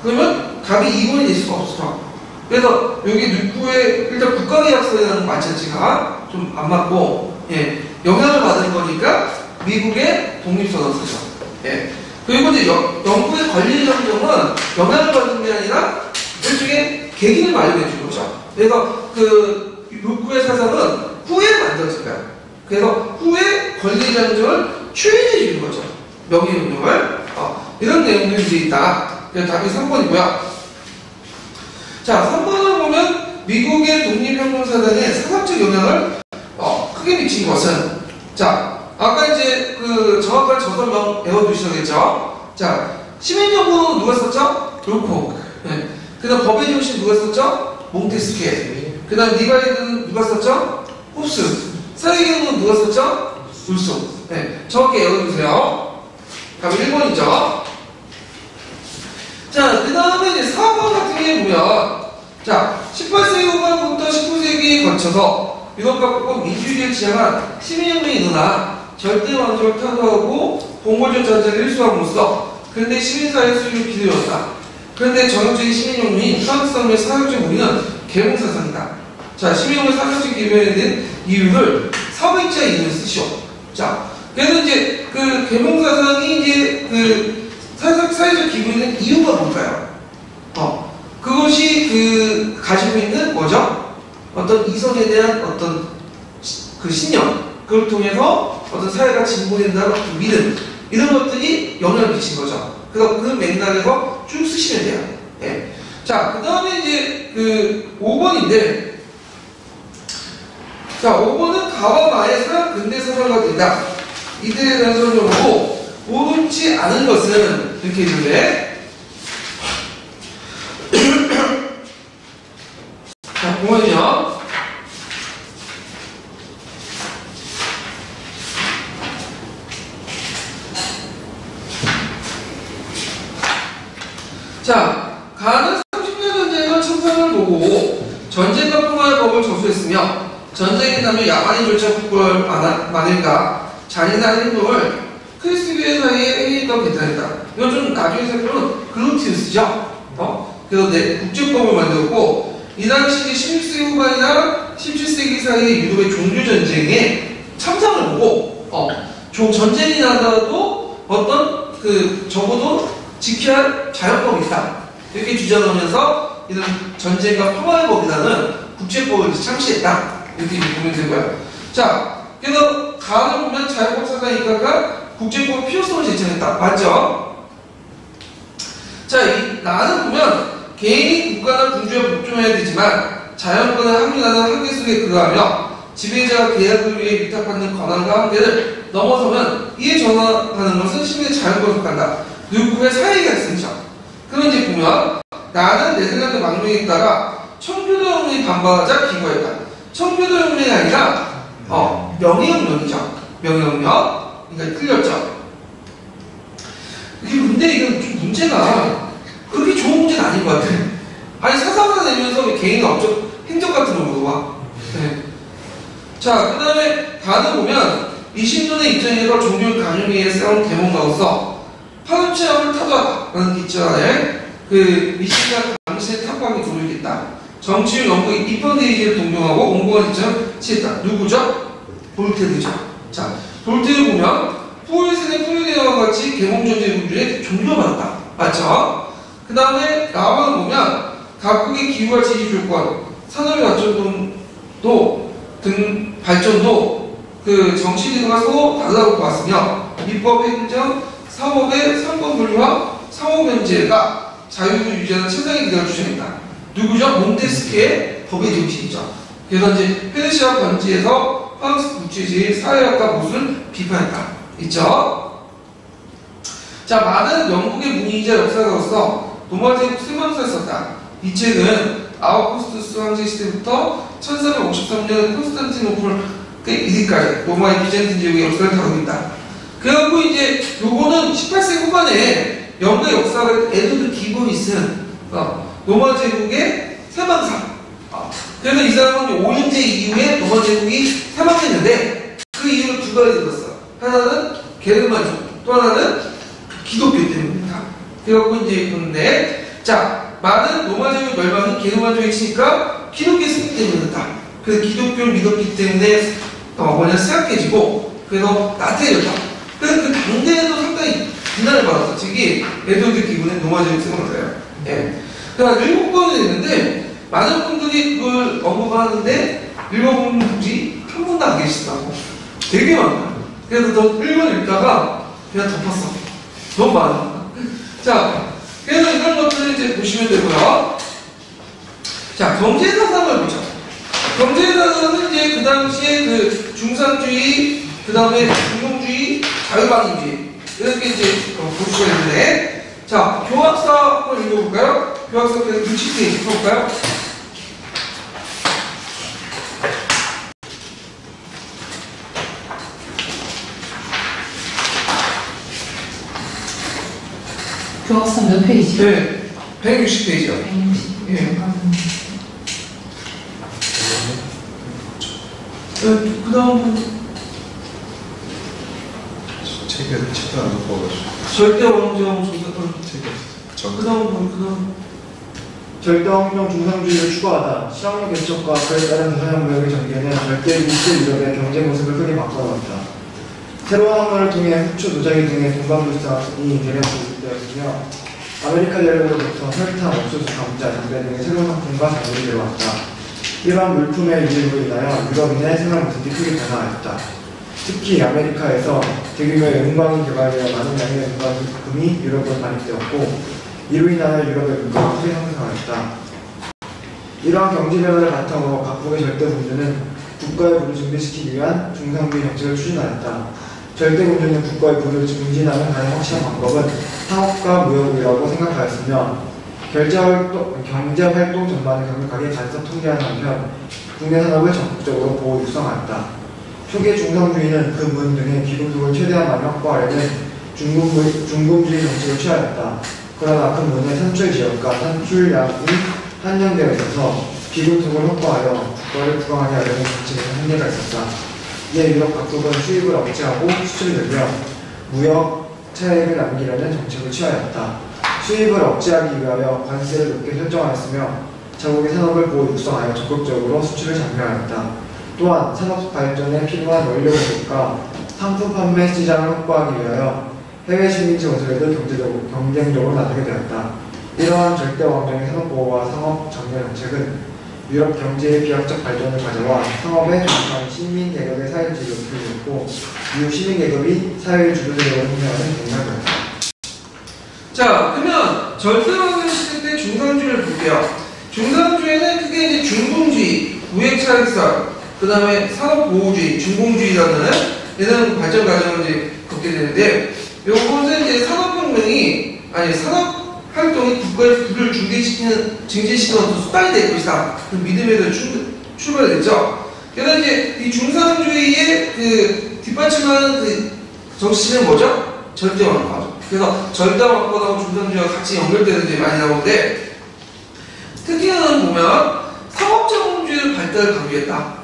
그러면 답이 2번이 될 수가 없죠. 그래서 여기 루코의 일단 국가계약서라는 만찬치가 좀 안 맞고, 예, 영향을 받는 거니까 미국의 독립선언서죠. 예. 그리고 이제 영국의 권리정정은 영향을 받는 게 아니라 일종의 계기를 마련해 준 거죠. 그래서 루크의 사상은 후에 만들어진 거예요. 그래서 후에 권리정정을 추인해 주는 거죠. 명예운동을. 이런 내용들이 이제 있다. 그래서 답이 3번이고요. 자, 3번을 보면 미국의 독립혁명사단에 사상적 영향을 크게 미친 것은, 자, 아까 이제 정확한 저설명 외워두시겠죠? 자, 시민정부 누가 썼죠? 롤콕. 네. 그 다음 법의 중심 누가 썼죠? 몽테스케. 그 다음 리바이는 누가 썼죠? 홉스. 사회개혁은 누가 썼죠? 룰소. 네. 정확히 외워주세요. 다음 1번이죠. 자, 그 다음에 이제 4번 같은 경우에 보면, 자, 18세기 후반부터 19세기에 거쳐서 유럽 각국 민주주의를 지향한 시민혁명이 일어나 절대 왕조를 타도하고 봉건적 전쟁을 일수함으로써 근대 시민사회 수립을 비대었다. 그런데 전형적인 시민혁명인 프랑스혁명의 사회적 무기는 계몽사상이다. 자, 시민혁명의 사회적 기변에 대한 이유를 사회자 이유를 쓰시오. 자, 그래서 이제 그 계몽사상이 이제 그 사회적 기본에 있는 이유가 뭘까요? 그것이 그 가지고 있는 뭐죠? 어떤 이성에 대한 어떤 그 신념, 그걸 통해서 어떤 사회가 진보된다는 그 믿음, 이런 것들이 영향을 미친 거죠. 그래서 그 맥락에서 쭉 쓰시면 돼요. 예. 자, 그 다음에 이제 그 5번인데, 자, 5번은 가와 마의 서양 근대 사상과 된다. 이들에 대한 설명으로 옳지 않은 것은 이렇게 있는데, 자, 보면요. 자, 가는 30년 전쟁은 천상을 보고 전쟁과 평화의 법을 저수했으며 전쟁이 나면 야만인조차 부끄러울 만일까 잔인한 행동을 크리스비의 사이에 행위했다고 괜찮다. 이건 좀 나중에 살펴보면 글루티우스죠. 그래서 국제법을 만들었고 이 당시 16세기 후반이나 17세기 사이의 유럽의 종교전쟁에 참상을 보고 전쟁이 나더라도 어떤 그 적어도 지켜야 할 자연법이 있다. 이렇게 주장하면서 이런 전쟁과 평화의 법이라는 국제법을 창시했다. 이렇게 보면 되고요. 자, 그래서 가를 보면 자연법 사상이니까 국제법 필요성을 제청했다. 맞죠? 자, 이 나는 보면 개인이 국가나 군주에 복종해야 되지만 자연권을 확립하는 한계 속에 그거하며 지배자가 계약을 위해 위탁받는 권한과 한계를 넘어서면 이에 전환하는 것은 시민의 자연권에 속한다. 누구의 사회가 있으죠. 그럼 이제 보면 나는 네덜란드 망명에 따라 청교도혁명이 반발하자 기거했다. 청교도혁명이 아니라 명예혁명이죠. 명예혁명. 그러니까 틀렸죠. 근데 이건 좀 문제가 그렇게 좋은 문제는 아닌 것 같아. 아니 사상을 내면서 개인의 업적 행적 같은 거 물어봐. 네. 자, 그 다음에 다들 보면 이신론의 입장에서 종교 강요에 싸운 계몽가로서 파도체험을 타도하다라는 기초 안에 그 미시가 당시의 탑방에 도움이겠다. 정치율 연구 이펀데이지를 동경하고 옹공한 입장을 취했다. 누구죠? 볼테르죠. 자, 볼테르 보면 푸르센의 푸르네와 같이 계몽전쟁 군주의 종교받았다. 맞죠? 그 다음에 라반을 보면 각국의 기후와 지지 조건, 산업의 발전도 등 발전도 그 정치 등과 서로 다르다고 보았으며 입법, 행정, 사법의 상권 분리와 상호 면제가 자유를 유지하는 최상의 기대를 주장했다. 누구죠? 몽테스케의 법의 중심이죠. 그래서 이제 페르시아 번지에서 프랑스 국제주의 사회학과 모습을 비판했다. 있죠? 자, 많은 영국의 문의이자 역사가로서 로마 제국 수명사를 썼다. 이 책은 아우구스투스 황제 시대부터 1453년 콘스탄티노플 이르기까지 로마의 비잔틴 제국의 역사를 다루고 있다. 그래갖고 이제 요거는 18세기 후반에 영국의 역사가 에드워드 기본이 쓴 로마 제국의 사망사. 그래서 이 사람은 5년제 이후에 로마 제국이 사망했는데 그 이유를 두 가지 들었어. 하나는 게르만족, 또 하나는 기독교 때문입니다. 그래갖고 이제 그런데 자, 많은 로마 제국 멸망은 게르만족이 치니까 기독교 승리 때문이었다. 그래서 기독교를 믿었기 때문에 쇠약해지고 그래서 나태해졌다. 그래서 그 당대에도 상당히 비난을 받았어. 즉이 에드워드 기본의 로마 제국 승리자예요. 예. 그러니까 읽어보게 됐는데 많은 분들이 그걸 언급하는데 읽어본 분들이 한 분도 안 계시다고. 되게 많아요. 그래서 너 1번 읽다가 그냥 덮었어. 너무 많아. 자, 그래서 이런 것들을 이제 보시면 되고요. 자, 경제사상을 보죠. 경제사상은 이제 그 당시에 그 중산주의, 그 다음에 중공주의, 자유방임주의 이렇게 이제 볼 수가 있는데, 자, 교학사 한번 읽어볼까요? 교학사 그래서 60페이지 펴볼까요? 교학서 몇 페이지? 네, 160페이지요. 160. 예. 그 다음 책도 안 갖고 와가지고 절대 왕정 조사권. 책이 그 다음 절대왕정 중상주의를 추구하다. 실학력 개척과 그에 따른 대서양무역의 전개는 절대 미칠 유럽의 경제 모습을 크게 바꿔놓았다. 새로운 학문을 통해 후추, 노자기 등의 동방불상이 대량 보급되었으며 아메리카 대륙으로부터 설탕, 옥수수, 감자, 담배 등의 새로운 상품과 장물이 들어왔다. 이러한 물품의 유입으로 인하여 유럽인의 생활 모습이 크게 변화하였다. 특히 아메리카에서 대규모의 은광이 개발되어 많은 양의 은광금이 유럽으로 반입되었고 이로 인하여 유럽의 물가가 크게 상승하였다. 이러한 경제 변화를 바탕으로 각국의 절대 군주는 국가의 부를 증대시키기 위한 중상주의 정책을 추진하였다. 절대 군주는 국가의 부를 증진하는 가장 확실한 방법은 상업과 무역이라고 생각하였으며 경제활동 전반을 강력하게 간섭 통제하는 한편 국내 산업을 적극적으로 보호 육성하였다. 초기의 중상주의는 그 문 등의 기금속을 최대한 많이 확보하려는 중금주의 정책을 취하였다. 그러나 그 문의 산출 지역과 산출량이 한정되어 있어서 기금속을 확보하여 국가를 부강하게 하려는 정책에는 한계가 있었다. 이에 유럽 각국은 수입을 억제하고 수출을 늘려 무역 차익을 남기려는 정책을 취하였다. 수입을 억제하기 위하여 관세를 높게 설정하였으며 자국의 산업을 보호 육성하여 적극적으로 수출을 장려하였다. 또한 산업 발전에 필요한 원료 공급과 상품 판매 시장을 확보하기 위하여 해외 식민지 원소에도 경쟁적으로 나서게 되었다. 이러한 절대 왕정의 산업 보호와 상업 장려 정책은 유럽 경제의 비약적 발전을 가져와 상업에 종사하는 시민 계급의 사회주의를 높여줬고 이후 시민 계급이 사회의 주도적으로 행동하는 동력이었다. 자, 그러면 절대 왕정 시대 때 중상주의를 볼게요. 중상주의는 크게 이제 중공주의, 무역차익설, 그 다음에 산업보호주의, 중공주의라는 이런 발전 과정을 이제 걷게 되는데, 요것은 이제 산업혁명이, 아니, 산업활동이 국가의 부를 증진시키는 어떤 수단이 될 것이다. 그 믿음에서 출발이 됐죠. 그래서 이제 이 중상주의의 그 뒷받침하는 그 정치는 뭐죠? 절대왕파죠. 그래서 절대왕파하고 중상주의가 같이 연결되는 게 많이 나오는데, 특히는 보면 상업자본주의를 발달을 강조했다.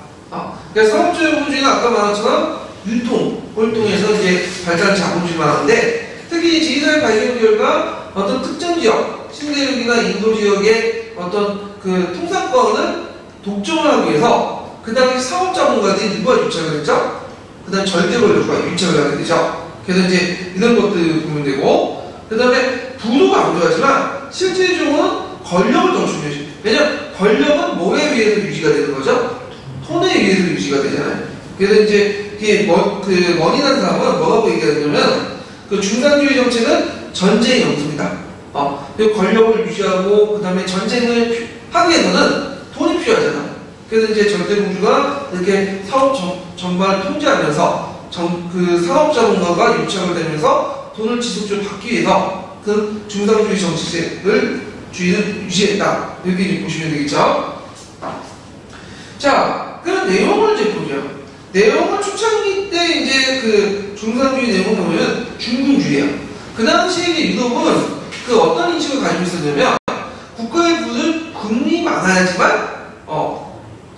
그러니까 상업자본주의는 아까 말한 것처럼 유통, 활동에서 이제 발달한 자본주의만 하는데 특히 제2사회 발견 결과 어떤 특정 지역, 신대륙이나 인도 지역의 어떤 그 통상권을 독점을 하기 위해서 그 당시 상업자본가들이 누가 유착을 했죠? 그 다음에 절대 권력과 유착을 하게 되죠. 그래서 이제 이런 것들 보면 되고 그 다음에 부도 강조하지만 실질적으로는 권력을 더 중요시. 왜냐면 권력은 뭐에 의해서 유지가 되는 거죠? 돈에 의해서 유지가 되잖아요. 그래서 이제 이게 원인한 사람은 뭐라고 얘기하냐면 그 중상주의 정책은 전쟁의 영수입니다. 권력을 유지하고 그 다음에 전쟁을 하기 위해서는 돈이 필요하잖아. 그래서 이제 절대공주가 이렇게 사업 전반을 통제하면서 그 산업자본가가 유착을 되면서 돈을 지속적으로 받기 위해서 그 중상주의 정책을 주의를 유지했다. 이렇게 이제 보시면 되겠죠. 자, 그런 내용을 이제 보죠. 내용은 초창기 때 이제 그 중상주의 내용을 보면 중군주의예요. 그 당시에 이제 유럽은 그 어떤 인식을 가지고 있었냐면 국가의 부를 금리 많아야지만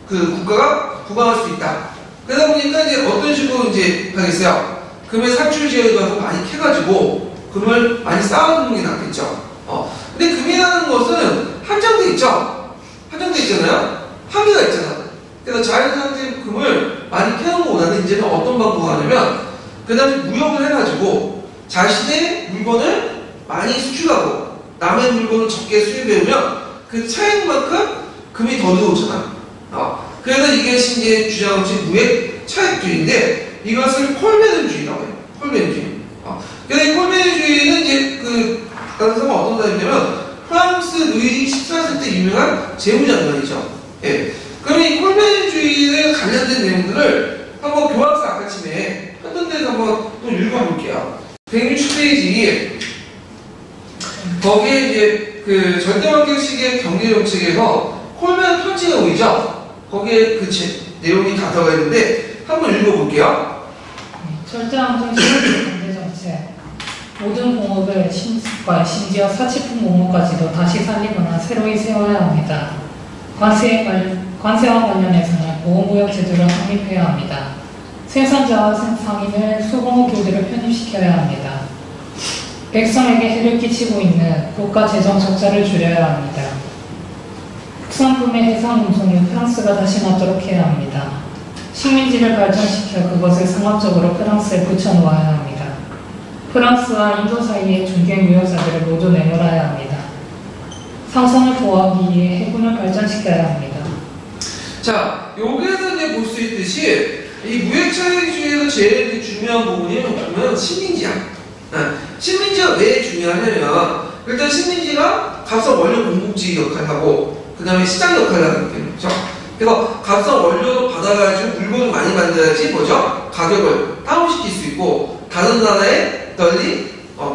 그 국가가 부강할 수 있다. 그러다 보니까 이제 어떤 식으로 이제 하겠어요? 금의 산출 지역에 가서 많이 캐가지고 금을 많이 쌓아두는 게 낫겠죠. 근데 금이라는 것은 한정돼 있죠. 한정돼 있잖아요. 한계가 있잖아. 그래서 자연산재 금을 많이 캐놓은 것보다는 이제는 어떤 방법을 하냐면 그 당시 무역을 해가지고 자신의 물건을 많이 수출하고 남의 물건을 적게 수입해오면 그 차익만큼 금이 더 들어오잖아. 그래서 이것이 이제 주장한 것이 무역 차익주의인데 이것을 콜베르주의라고 해요. 콜베르주의. 그래서 이 콜베르주의는 이제 다른 사람은 어떤 사람이냐면 프랑스 루이 14세 때 유명한 재무장관이죠. 예. 그럼 이 콜베르주의에 관련된 내용들을 한번 교학사 아까침에 했던 데서 한번 또 읽어볼게요. 160페이지 거기에 이제 그 절대환경식의 경제정책에서 콜맨 편지가 보이죠? 거기에 그 내용이 다 들어가 있는데 한번 읽어볼게요. 절대안정식 경제정책. 모든 공업을 심지어 사치품 공업까지도 다시 살리거나 새로이 세워야 합니다. 관세와 관련해서는 보호무역 제도를 확립해야 합니다. 생산자와 상인을 소공업 교대로 편입시켜야 합니다. 백성에게 해를 끼치고 있는 국가 재정 적자를 줄여야 합니다. 특산품의 해상 운송을 프랑스가 다시 낫도록 해야 합니다. 식민지를 발전시켜 그것을 상업적으로 프랑스에 붙여놓아야 합니다. 프랑스와 인도 사이의 중개 무역사들을 모두 내놓아야 합니다. 상선을 보호하기 위해 해군을 발전시켜야 합니다. 자, 여기에서 이제 볼 수 있듯이 이 무역차익주의에서 제일 중요한 부분이 뭐냐면 식민지야. 식민지가 왜 중요하냐면 일단 식민지가 값성 원료 공급지 역할을 하고 그 다음에 시장 역할을 하기 때문이죠. 그래서 값성 원료도 받아가지고 물건을 많이 만들어야지 뭐죠? 가격을 다운시킬 수 있고 다른 나라에 널리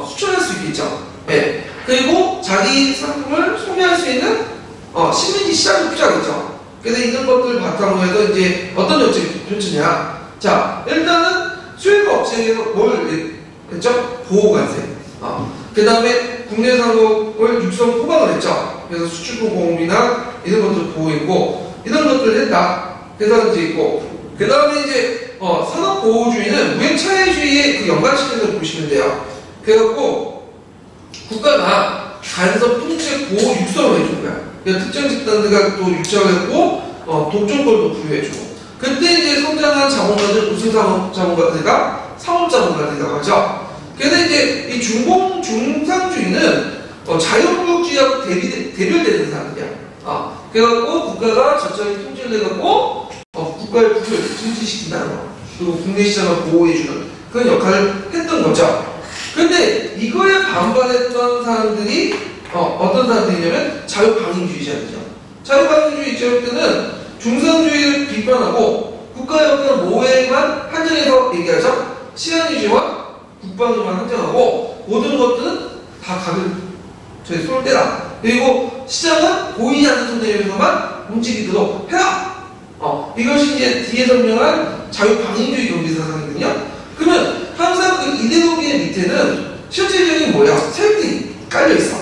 수출할 수 있겠죠. 네. 그리고 자기 상품을 소비할 수 있는 식민지 시장이 필요하겠죠. 그래서 이런 것들을 바탕으로 해서 이제 어떤 정책이 펼치냐. 자, 일단은 수입 업체에서 뭘 했죠? 보호관세. 그 다음에 국내 상업을 육성 포괄을 했죠. 그래서 수출품 공업이나 이런 것들 보호했고, 이런 것들을 했다. 그래서 이제 있고, 그 다음에 이제 산업보호주의는 무역차익주의에 그 연관시켜서 보시면 돼요. 그래갖고 국가가 간섭, 통제, 보호, 육성을 해준 거야. 그러니까 특정 집단들과 또 육성을 했고 독점권도 부여해주고. 그때 이제 성장한 자본가들, 무슨 자본가들이가 상업자본가들이라고 하죠. 그래서 이제 이 중상주의는 자유무역주의하고 대별되는 사람들이야. 그래갖고 국가가 적절히 통제를 해갖고 국가의 부를 증진시킨다는 거. 그리고 국내 시장을 보호해주는 그런 역할을 했던 거죠. 근데 이거에 반발했던 사람들이 어떤 사람들이냐면 자유방위주의자들이죠. 자유방위주의자들은 중상주의를 비판하고 국가의 어떤 모해만 한정해서 얘기하죠. 시간유지와 국방위만 한정하고 모든 것들은 다 각을 저희 쏠 때다. 그리고 시장은 보이지 않는 손내에서만 움직이도록 해라. 이것이 이제 뒤에 설명한 자유방위주의 경제사상이거든요. 그러면 항상 그 이데올로기의 밑에는 실질적인 뭐야? 세력들이 깔려있어.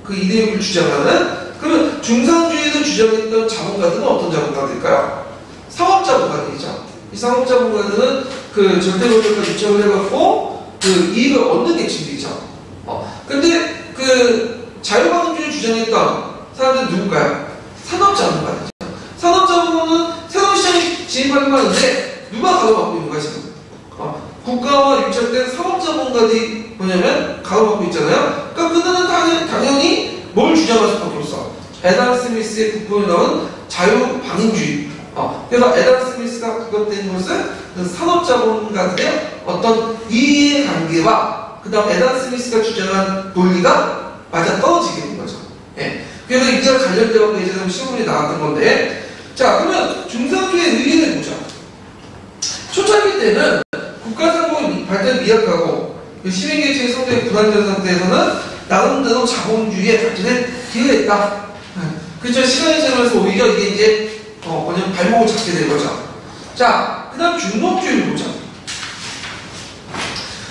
그 이데올로기를 주장하는. 그러면 중상주의를 주장했던 자본가들은 어떤 자본가들일까요? 상업자본가들이죠. 이 상업자본가들은 그 절대권력과 유착을 해갖고 그 이익을 얻는 계층들이죠. 근데 그 자유방위주의를 주장했던 사람들은 누굴까요? 산업자본가들이죠. 산업자본가는 새로운 시장에 진입하려고 하는데 누가 가로막고 있는 거야 지금? 국가와 유착된 상업자본가들이 뭐냐면 가로막고 있잖아요. 그러니까 그들은 당연히 뭘 주장할 수밖에 없어. 애덤 스미스의 국본에 나온 자유방위주의. 그래서 애덤 스미스가 부각된 것은 그 산업자본가들의 어떤 이해관계와 그 다음 애덤 스미스가 주장한 논리가 맞아 떨어지게 된 거죠. 예. 그래서 이제와 관련되어 예전에 신문이 나왔던 건데, 자 그러면 중상주의의 의의를 보자. 초창기 때는 국가상공의 발전이 미약하고 시민계층의 성장이 불안전 상태에서는 나름대로 자본주의의 발전에 기여했다. 그렇죠. 시간이 지나면서 오히려 이게 이제 뭐냐면 발목을 잡게 된 거죠. 자, 그 다음 중농주의를 보자.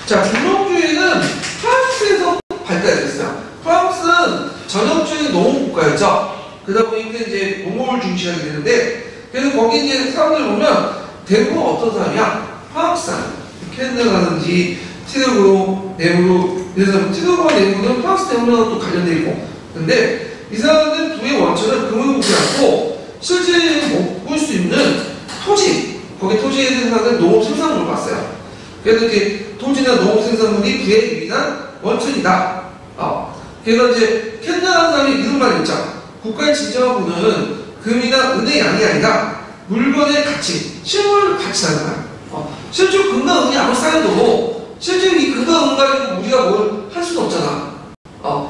자, 중농주의는 프랑스에서 발달됐어요. 프랑스는 전형적인 농업국가였죠. 그러다 보니까 이제 농업을 중시하게 되는데, 그래서 거기 이제 사람들 보면 대부분 어떤 사람이야? 프랑스 사람. 캔네라든지 티르고, 네브루, 그래서 티르고, 네브루는 프랑스 대문화와 또 관련되어 있고. 근데 이 사람들 두의 원천은 금을 보지 않고 실제 먹을 수 있는 토지, 거기 토지에 생산된 농업 생산물을 봤어요. 그래서 이제 토지나 농업 생산물이 부의 유일한 원천이다. 그래서 이제 캔네라는 사람이 이런 말을 했죠. 국가의 진정한 부는 금이나 은의 양이 아니라 물건의 가치, 실물 가치라는 거야. 실제로 금과 은이 아무리 쌓여도 실제로 이 금과 은 가지고 우리가 뭘 할 수는 없잖아.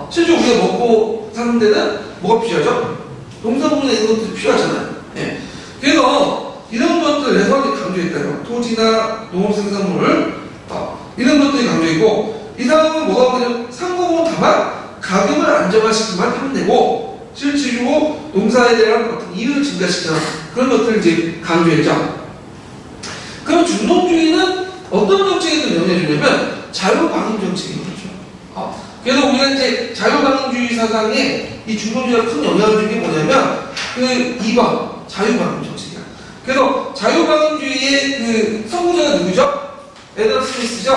실제로 우리가 먹고 사는 데는 뭐가 필요하죠? 농산물이나 이런 것들이 필요하잖아요. 예. 그래서 이런 것들을 해서 강조했다요. 토지나 농업 생산물 이런 것들이 강조있고, 이 사람은 뭐가 그냥 상공은 다만 가격을 안정화시키기만 하면 되고, 실질적으로 농사에 대한 어떤 이윤을 증가시키는 그런 것들을 이제 강조했죠. 그럼 중농주의는 어떤 정책에 또 영향을 주냐면 자유방임 정책인 거죠. 그래서 우리가 이제 자유방임주의 사상에 이 중농주의가 큰 영향을 준 게 뭐냐면 그 2번 자유방임 정책이야. 그래서 자유방임주의의 그 선구자가 누구죠? 애덤 스미스죠.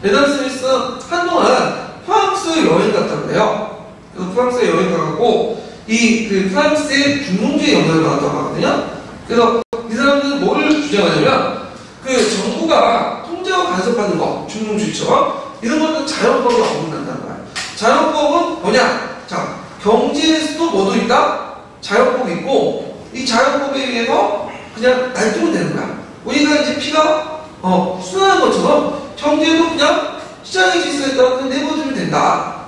애덤 스미스는 한동안 프랑스 여행 갔다고 그래요. 그래서 프랑스에 여행 가고 그 프랑스의 중농주의 영향을 받았다고 하거든요. 그래서 이 사람들은 뭐를 주장하냐면 그 정부가 통제와 간섭하는 거, 중농주의처럼 이런 것도 자연법을 어긋난다는 거야. 자연법은 뭐냐? 자, 경제에서도 뭐도 있다? 자연법이 있고 이 자연법에 의해서 그냥 날뛰면 되는 거야. 우리가 이제 피가 순환한 것처럼 경제도 그냥 시장의 질서에 따라 그냥 내버려두면 된다.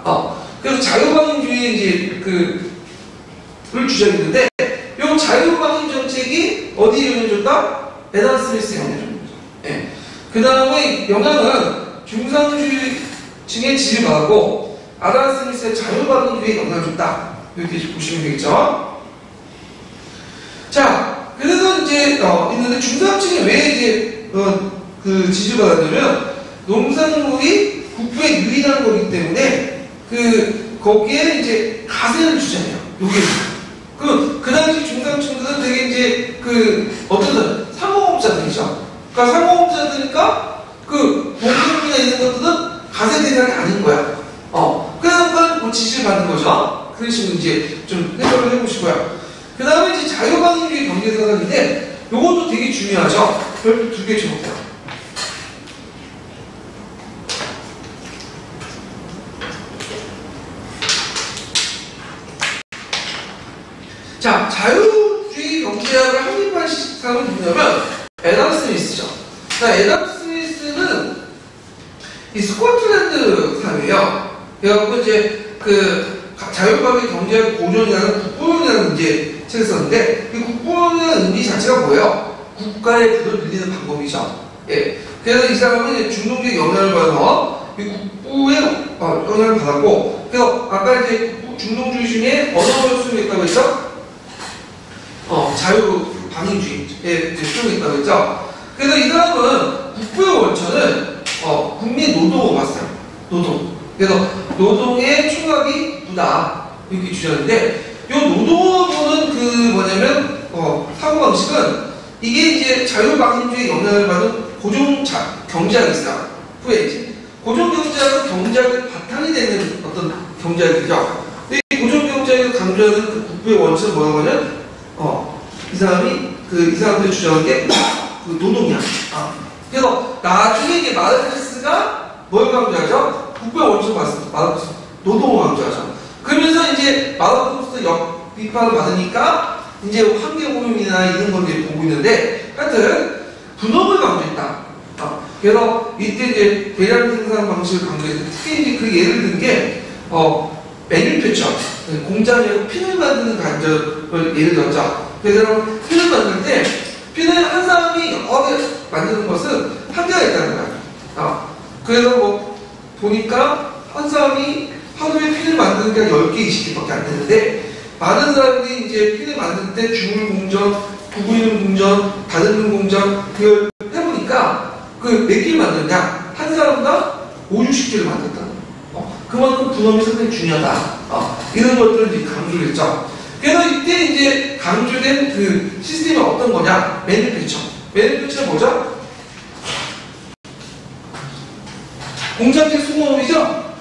그래서 자유방임주의 이제 를 주장했는데 이 자유방임 정책이 어디에 영향을 줬다? 애덤 스미스에 영향을 준 거죠. 예. 그 다음에 영향은 중상주의층의 지지를 받았고 아담 스미스의 자유방임주의에 영향을 줬다. 이렇게 보시면 되겠죠. 자, 그래서 이제 있는데 중산층이 왜 이제 그 지지를 받았냐면 농산물이 국부에 유인하는 거기 때문에 거기에 이제 가세를 주잖아요. 여기 그 당시 중산층들은 되게 이제 어떤 상공업자들이죠. 그러니까 상공업자들이니까 공급이나 이런 것들은 가세 대상이 아닌 거야. 그러니까 뭐 지지를 받는 거죠. 그런 식으로 이제 좀 해석을 해보시고요. 그 다음에 이제 자유방임주의 경제사상인데 요것도 되게 중요하죠. 별표 2개 적어요. 자, 자유주의 경제학을 확립한 사람은 누구냐면 애덤 스미스죠. 자, 애덤 스미스는 이 스코틀랜드 사회예요. 그래갖고 이제 자유방위 경제학 고전이라는 국부론이라는 이제 책을 썼는데 이 국부론이라는 의미 자체가 뭐예요? 국가의 부를 늘리는 방법이죠. 예. 그래서 이 사람은 이제 중동적 영향을 받아서 이 국부의 영향을 받았고, 그래서 아까 이제 중동주의 중에 어느 수용이 있다고 했죠? 자유방임주의에 수용이 있다고 했죠? 그래서 이 사람은 국부의 원천은 국민 노동으로 봤어요. 노동. 그래서 노동의 총각이 부다 이렇게 주장하는데 이 노동으로 보는 뭐냐면 사고방식은 이게 이제 자유방임주의 영향을 받은 고종 경제학이 있어요. 후에 이제 고종 경제학은 경제학의 바탕이 되는 어떤 경제학이죠. 근데 이 고종 경제학에서 강조하는 그 국부의 원천은 뭐라고 하냐면 이 사람들이 주장한 게 노동이야. 그래서 나중에 이제 마르크스가 뭘 강조하죠? 국부의 원천을 마르크스 노동을 강조하죠. 그러면서 이제 마르크스 비판을 받으니까 이제 환경오염이나 이런 걸 이제 보고 있는데 하여튼 분업을 강조했다. 그래서 이때 이제 대량 생산 방식을 강조했는데 특히 이제 그 예를 든 게 매뉴팩처 공장에서 핀을 만드는 간접을 예를 들었죠. 그래서 핀을 만들 때 핀을 한 사람이 여러 개 만드는 것은 한계가 있다는 거야. 그래서 뭐 보니까 한 사람이 하루에 핀을 만드는 게 10개, 20개밖에 안 되는데 많은 사람들이 이제 핀을 만들 때 주물 공정, 구부리는 공정, 다듬는 공정 그걸 해보니까 몇 개를 만드냐? 한 사람당 5, 60개를 만들었다는 거야. 그만큼 분업이 상당히 중요하다. 이런 것들을 이제 강조를 했죠. 그래서 이때 이제 강조된 그 시스템이 어떤 거냐? 매뉴팩처. 매뉴팩처는 뭐죠? 공장식 수공업이죠?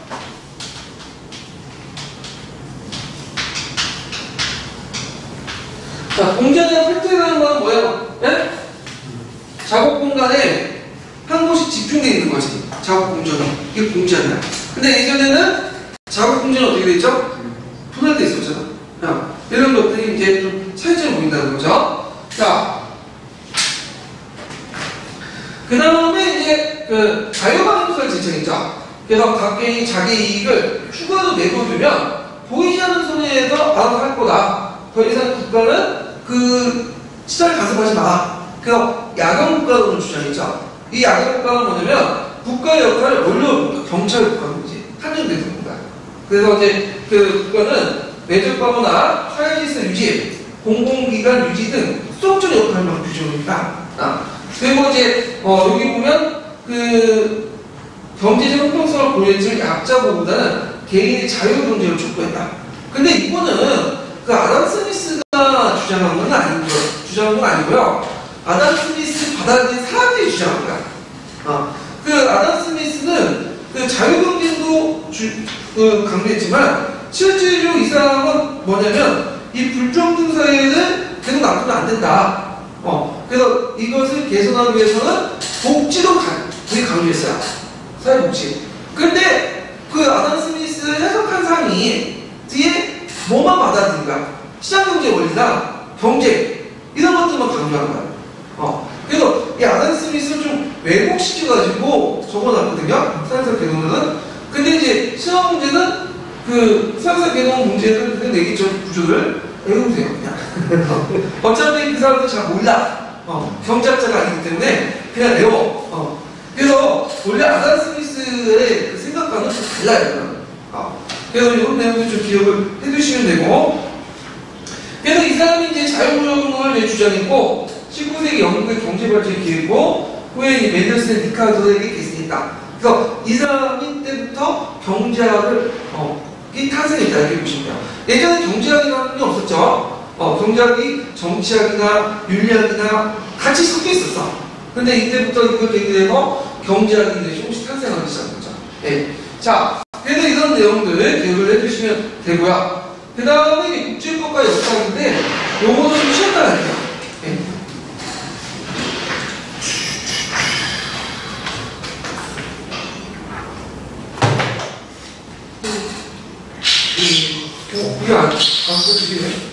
자, 공장이나 팩토리라는 건 뭐예요? 네? 작업 공간에 한 곳이 집중되어 있는 거지. 작업 공정이. 이게 공장이야. 근데 예전에는 작업 공정이 어떻게 돼 있죠? 분할되어 있었잖아. 이런 것들이 이제 좀 차이점이 보인다는 거죠. 자, 그 다음에 이제 자유방임설 지청이죠. 그래서 각개인이 자기 이익을 추가로 내둬두면 보이지 않는 손해에서 알아서 할 거다. 더 이상 국가는 시장을 간섭하지 마. 그래서 야경국가론을 주장했죠. 이 야경국가는 뭐냐면 국가의 역할을 원로 경찰 국가든지 한정되는 겁니다. 그래서 이제 국가는 외적방어나 사회질서 유지, 공공기관 유지 등 수동적 역할만 규정합니다. 그리고 이제 여기 보면 그 경제적 형평성을 고려했지만 약자보호보다는 개인의 자유경제를 촉구했다. 근데 이거는 그 아담 스미스가 주장한 건 아니고요. 아담 스미스 받아들인 사람들이 주장한 거야. 그 아담 스미스는 그 자유경제도 강조했지만 실제로 이 사람은 뭐냐면 이 불평등 사회는 계속 놔두면 안 된다. 그래서 이것을 개선하기 위해서는 복지도 되게 강조했어요. 사회복지. 근데 그 아담 스미스 해석한 사람이 뒤에 뭐만 받아들인가? 시장경제 원리나 경제 이런 것들만 강조하는 거예요. 그래서 이 아담 스미스를 좀 왜곡시켜가지고 적어놨거든요. 사회사 개론은. 근데 이제 시험 문제는 그 사회사 개론 문제를 그냥 내기 전 구조를 외우세요. 그냥. 어차피 그 사람들 잘 몰라. 경제학자가 아니기 때문에 그냥 외워. 그래서 원래 아담 스미스의 그 생각과는 좀 달라요. 그래서 이런 내용도 좀 기억을 해두시면 되고. 그래서 이 사람이 이제 자유무역을 주장했고 19세기 영국의 경제발전이 기획고 후에 이 맨델슨 리카르도에게 계승했다. 그래서 이 사람이 때부터 경제학을 이 탄생했다 이렇게 보시면 돼요. 예전에 경제학이라는 게 없었죠. 경제학이 정치학이나 윤리학이나 같이 섞여 있었어. 근데 이때부터 이걸 계기해서 경제학이 이제 조금씩 탄생하기 시작한 거죠. 네. 자, 그래서 이런 내용들 기억을 해주시면 되고요. 그 다음에 국제법과 역사인데 요거는 좀 쉬었다 할게요. 네. 이거 안 써주시네요.